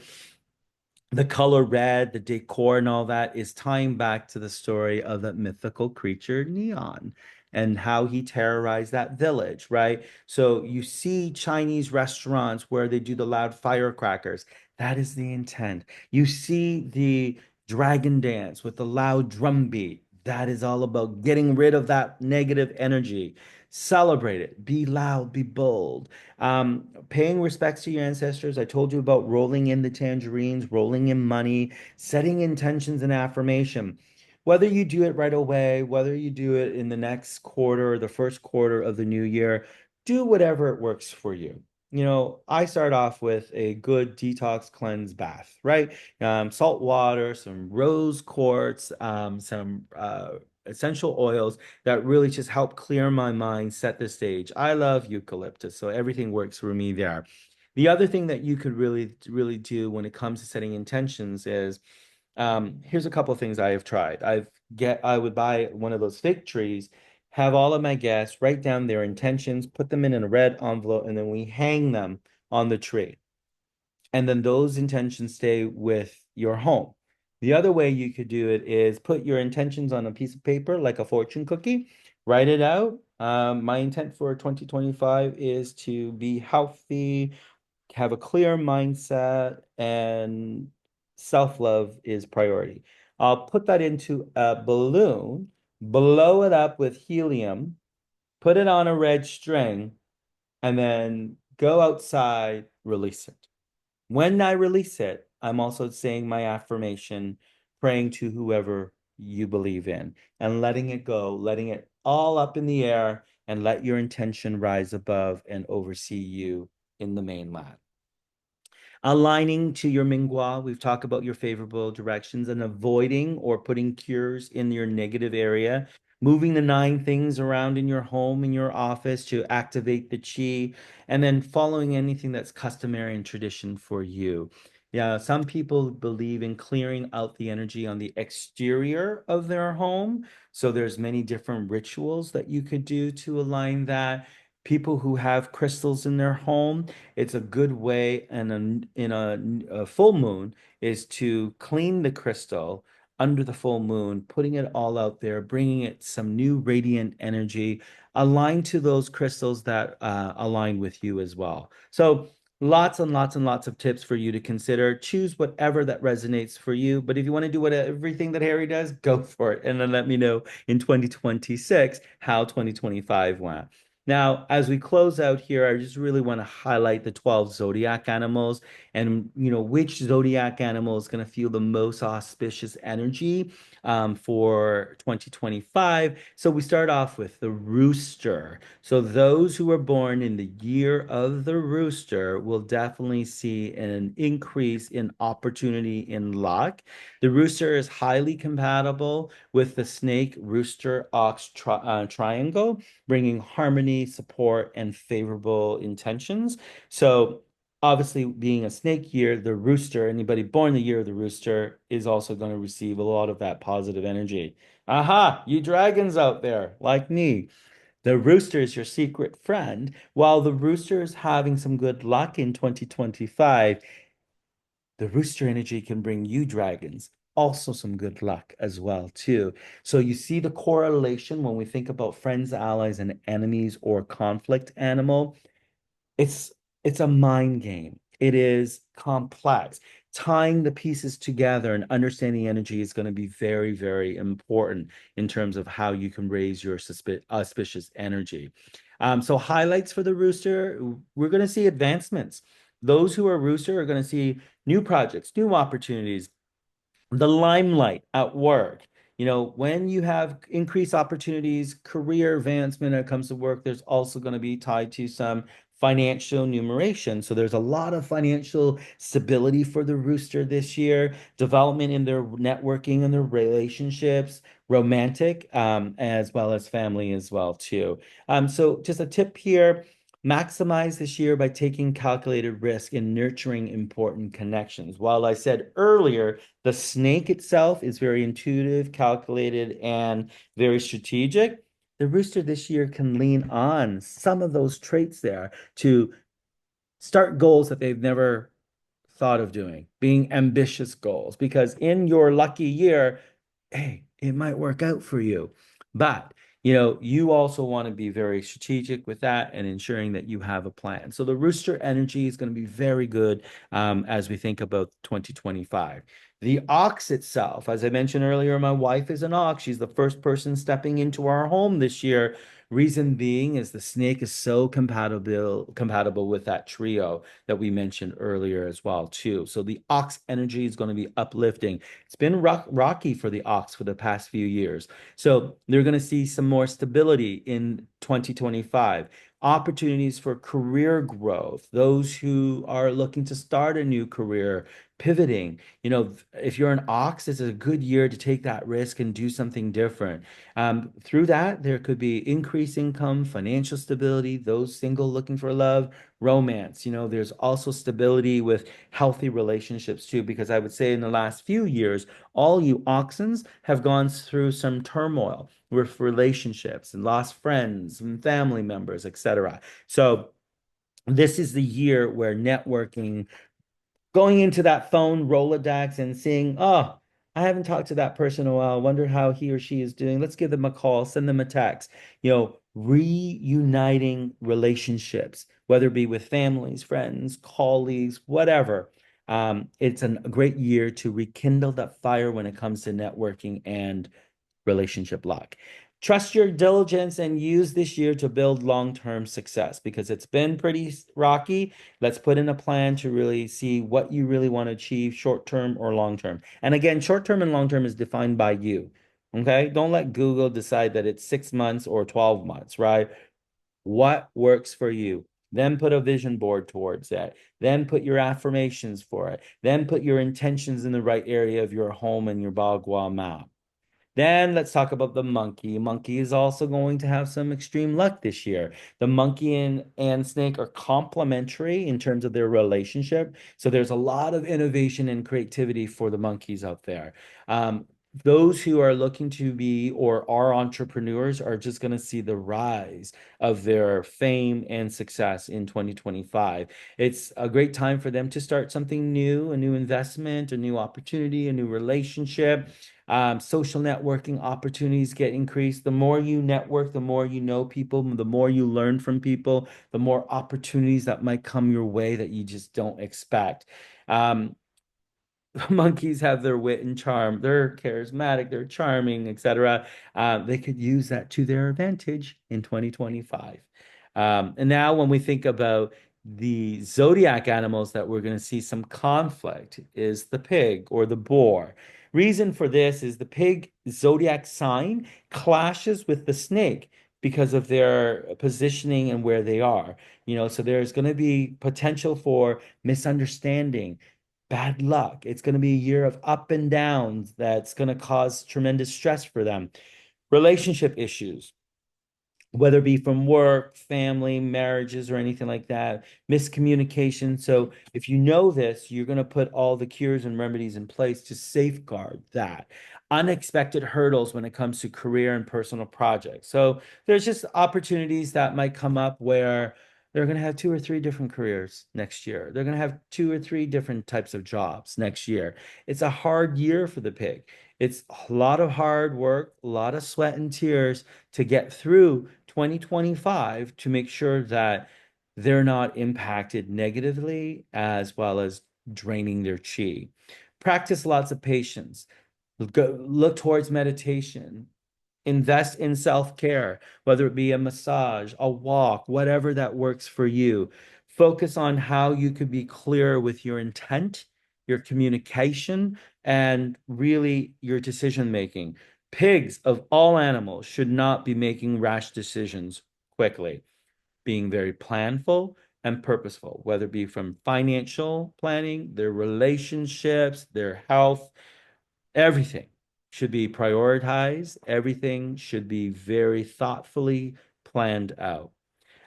the color red, the decor, and all that is tying back to the story of that mythical creature, Neon, and how he terrorized that village, right? So you see Chinese restaurants where they do the loud firecrackers. That is the intent. You see the dragon dance with the loud drum beat. That is all about getting rid of that negative energy. Celebrate it. Be loud, be bold. Paying respects to your ancestors. I told you about rolling in the tangerines, rolling in money, setting intentions and affirmation. Whether you do it right away, whether you do it in the next quarter or the first quarter of the new year, do whatever it works for you. I start off with a good detox cleanse bath, right? Salt water, some rose quartz, some essential oils that really just help clear my mind, set the stage. I love eucalyptus, so everything works for me there. The other thing that you could really, really do when it comes to setting intentions is here's a couple of things I have tried. I would buy one of those fig trees, have all of my guests write down their intentions, put them in a red envelope, and then we hang them on the tree. And then those intentions stay with your home. The other way you could do it is put your intentions on a piece of paper, like a fortune cookie, write it out. My intent for 2025 is to be healthy, have a clear mindset, and self-love is priority. I'll put that into a balloon, blow it up with helium, put it on a red string, and then go outside, release it. When I release it, I'm also saying my affirmation, praying to whoever you believe in, and letting it go, letting it all up in the air, and let your intention rise above and oversee you in the mainland. Aligning to your Mingwa, we've talked about your favorable directions and avoiding or putting cures in your negative area. Moving the nine things around in your home, in your office to activate the chi, and then following anything that's customary and tradition for you. Yeah, some people believe in clearing out the energy on the exterior of their home. So there's many different rituals that you could do to align that. People who have crystals in their home, it's a good way and a full moon is to clean the crystal under the full moon, putting it all out there, bringing it some new radiant energy, aligned to those crystals that align with you as well. So lots and lots and lots of tips for you to consider. Choose whatever that resonates for you. But if you want to do what everything that Harry does, go for it. And then let me know in 2026 how 2025 went. Now, as we close out here, I just really want to highlight the 12 zodiac animals and, which zodiac animal is going to feel the most auspicious energy for 2025. So we start off with the rooster. So those who were born in the year of the rooster will definitely see an increase in opportunity in luck. The rooster is highly compatible with the snake rooster ox triangle, bringing harmony, support, and favorable intentions. So, obviously, being a snake year, the rooster, anybody born the year of the rooster, is also going to receive a lot of that positive energy. Aha, you dragons out there, like me. The rooster is your secret friend. While the rooster is having some good luck in 2025, the rooster energy can bring you dragons also some good luck as well too. So you see the correlation when we think about friends, allies, and enemies or conflict animal. It's it's a mind game. It is complex. Tying the pieces together and understanding energy is going to be very, very important in terms of how you can raise your auspicious energy. So highlights for the rooster, we're going to see advancements. Those who are rooster are going to see new projects, new opportunities, the limelight at work. When you have increased opportunities, career advancement when it comes to work, there's also going to be tied to some financial numeration. So there's a lot of financial stability for the rooster this year, development in their networking and their relationships, romantic, as well as family as well too. So just a tip here. Maximize this year by taking calculated risk in nurturing important connections. While I said earlier, the snake itself is very intuitive, calculated, and very strategic. The rooster this year can lean on some of those traits there to start goals that they've never thought of doing, being ambitious goals, because in your lucky year, hey, it might work out for you. But, you also want to be very strategic with that and ensuring that you have a plan. So the rooster energy is going to be very good as we think about 2025. The ox itself, as I mentioned earlier, my wife is an ox. She's the first person stepping into our home this year. Reason being is the snake is so compatible with that trio that we mentioned earlier as well too. So the ox energy is going to be uplifting. It's been rocky for the ox for the past few years. So they're going to see some more stability in 2025. Opportunities for career growth, those who are looking to start a new career, pivoting. If you're an ox, it's a good year to take that risk and do something different. Through that, there could be increased income, financial stability, those single looking for love, romance. There's also stability with healthy relationships too, because I would say in the last few years, all you oxens have gone through some turmoil with relationships and lost friends and family members, etc. So this is the year where networking, going into that phone Rolodex and seeing, oh, I haven't talked to that person in a while. Wonder how he or she is doing. Let's give them a call, send them a text. Reuniting relationships, whether it be with families, friends, colleagues, whatever. It's a great year to rekindle that fire when it comes to networking and relationship lock. Trust your diligence and use this year to build long-term success because it's been pretty rocky. Let's put in a plan to really see what you really want to achieve short-term or long-term. And again, short-term and long-term is defined by you. Okay? Don't let Google decide that it's 6 months or 12 months, right? What works for you? then put a vision board towards it, then put your affirmations for it, then put your intentions in the right area of your home and your Bagua map. Then let's talk about the monkey. Monkey is also going to have some extreme luck this year. The monkey and snake are complementary in terms of their relationship. So there's a lot of innovation and creativity for the monkeys out there. Those who are looking to be or are entrepreneurs are just going to see the rise of their fame and success in 2025. It's a great time for them to start something new, a new investment, a new opportunity, a new relationship. Social networking opportunities get increased. The more you network, the more you know people, the more you learn from people, the more opportunities that might come your way that you just don't expect. Um, Monkeys have their wit and charm. They're charismatic, they're charming, etc. They could use that to their advantage in 2025. And now, when we think about the zodiac animals that we're going to see some conflict, is the pig or the boar. Reason for this is the pig zodiac sign clashes with the snake because of their positioning and where they are. So there's going to be potential for misunderstanding, bad luck. It's going to be a year of up and downs that's going to cause tremendous stress for them. Relationship issues, whether it be from work, family, marriages, or anything like that, miscommunication. So if you know this, you're going to put all the cures and remedies in place to safeguard that. Unexpected hurdles when it comes to career and personal projects. So there's just opportunities that might come up where they're going to have two or three different careers next year. They're going to have two or three different types of jobs next year. It's a hard year for the pig. It's a lot of hard work, a lot of sweat and tears to get through 2025 to make sure that they're not impacted negatively as well as draining their chi. Practice lots of patience. Look towards meditation. Invest in self-care, whether it be a massage, a walk, whatever that works for you. Focus on how you could be clear with your intent, your communication, and really your decision making. Pigs of all animals should not be making rash decisions quickly, being very planful and purposeful, whether it be from financial planning, their relationships, their health. Everything should be prioritized. Everything should be very thoughtfully planned out.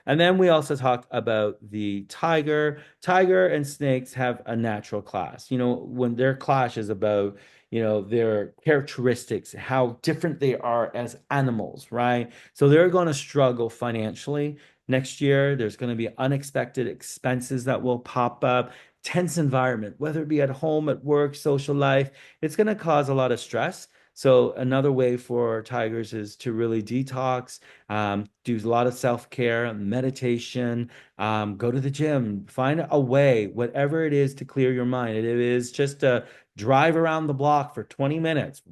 And then we also talk about the tiger. Tiger and snakes have a natural class. When their clash is about, their characteristics, how different they are as animals, right? So they're going to struggle financially next year. There's going to be unexpected expenses that will pop up, tense environment, whether it be at home, at work, social life. It's going to cause a lot of stress. So another way for tigers is to really detox, do a lot of self-care, meditation, go to the gym, find a way, whatever it is to clear your mind. It is just a drive around the block for 20 minutes,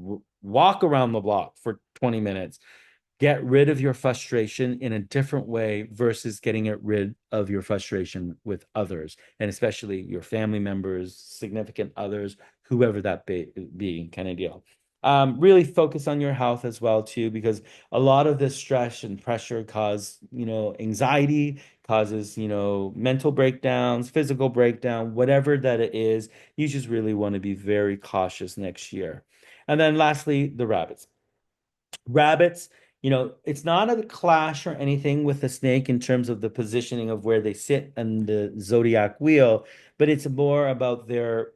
walk around the block for 20 minutes. Get rid of your frustration in a different way versus getting rid of your frustration with others, and especially your family members, significant others, whoever that be kind of deal. Really focus on your health as well too, because a lot of this stress and pressure cause, anxiety, causes, mental breakdowns, physical breakdown, whatever that it is. You just really want to be very cautious next year. And then lastly, the rabbits. Rabbits, it's not a clash or anything with the snake in terms of the positioning of where they sit in the zodiac wheel, but it's more about their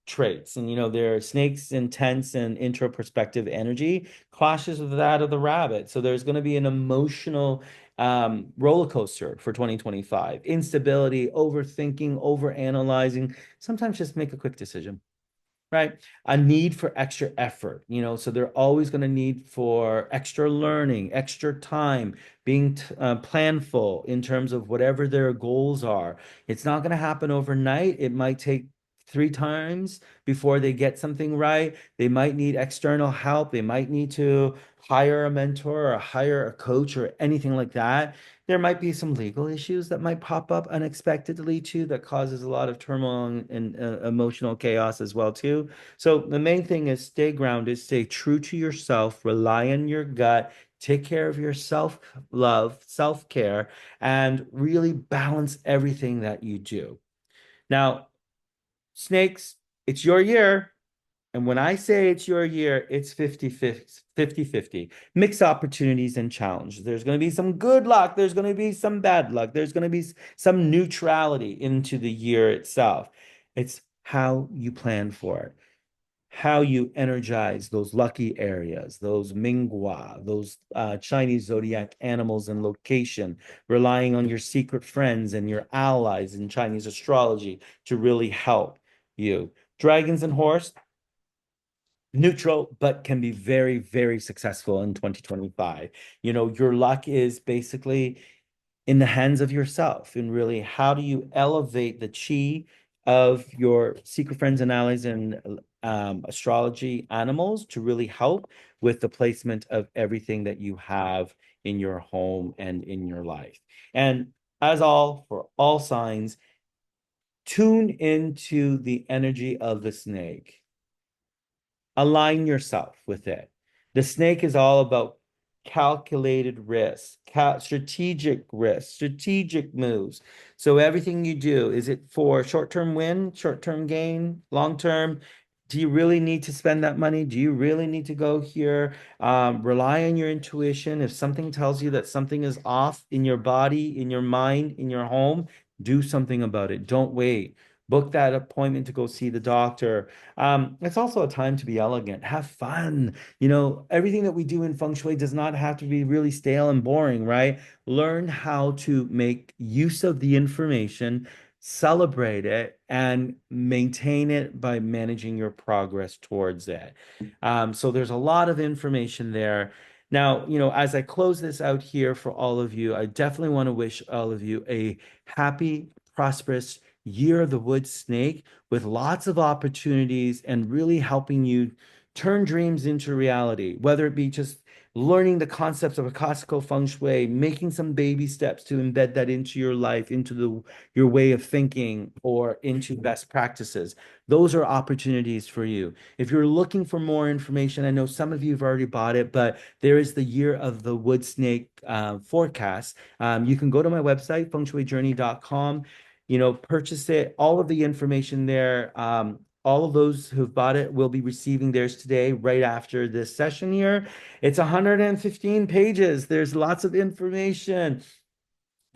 traits. And their snake's intense and introspective energy clashes with that of the rabbit. So there's going to be an emotional roller coaster for 2025. Instability, overthinking, overanalyzing. Sometimes just make a quick decision. Right. A need for extra effort, so they're always going to need for extra learning, extra time, being planful in terms of whatever their goals are. It's not going to happen overnight. It might take three times before they get something right. They might need external help. They might need to hire a mentor or hire a coach or anything like that. There might be some legal issues that might pop up unexpectedly too, that causes a lot of turmoil and emotional chaos as well too. So the main thing is stay grounded, stay true to yourself, rely on your gut, take care of your self-love, self-care, and really balance everything that you do. Now, snakes, it's your year. And when I say it's your year, it's 50-50, mixed opportunities and challenges. There's going to be some good luck. There's going to be some bad luck. There's going to be some neutrality into the year itself. It's how you plan for it, how you energize those lucky areas, those Minghua, those Chinese zodiac animals and location, relying on your secret friends and your allies in Chinese astrology to really help you. Dragons and horse, neutral, but can be very, very successful in 2025. Your luck is basically in the hands of yourself, and really how do you elevate the chi of your secret friends and allies and astrology animals to really help with the placement of everything that you have in your home and in your life. And as all for all signs, tune into the energy of the snake, align yourself with it. The snake is all about calculated risk, strategic risk, strategic moves. So everything you do, is it for short-term win, short-term gain, long-term? Do you really need to spend that money? Do you really need to go here? Rely on your intuition. If something tells you that something is off in your body, in your mind, in your home, do something about it. Don't wait. Book that appointment to go see the doctor. It's also a time to be elegant, have fun. Everything that we do in feng shui does not have to be really stale and boring, right? Learn how to make use of the information, celebrate it, and maintain it by managing your progress towards it. So there's a lot of information there. Now, as I close this out here for all of you, I definitely want to wish all of you a happy, prosperous year of the wood snake, with lots of opportunities and really helping you turn dreams into reality, whether it be just learning the concepts of a classical feng shui, making some baby steps to embed that into your life, into your way of thinking, or into best practices. Those are opportunities for you. If you're looking for more information, I know some of you have already bought it, but there is the Year of the Wood Snake forecast. You can go to my website, fengshuijourney.com, purchase it, all of the information there. All of those who've bought it will be receiving theirs today, right after this session here. It's 115 pages. There's lots of information,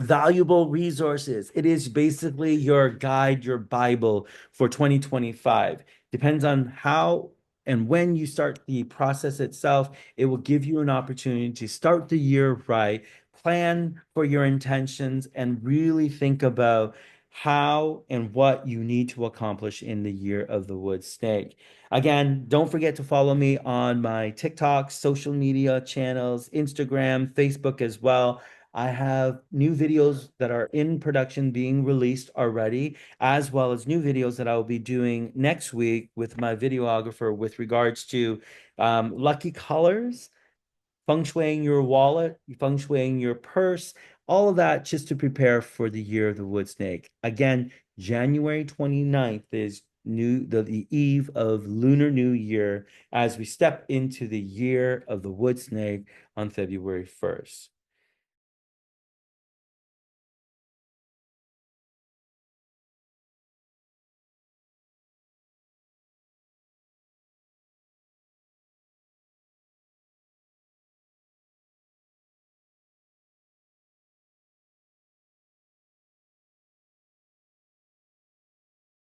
valuable resources. It is basically your guide, your Bible for 2025. Depends on how and when you start the process itself, it will give you an opportunity to start the year right, plan for your intentions, and really think about how and what you need to accomplish in the year of the wood snake. Again, don't forget to follow me on my TikTok, social media channels, Instagram, Facebook as well. I have new videos that are in production being released already, as well as new videos that I will be doing next week with my videographer with regards to lucky colors, feng shuiing your wallet, feng shuiing your purse, all of that just to prepare for the year of the wood snake. Again, January 29th is the eve of Lunar New Year as we step into the year of the wood snake on February 1st.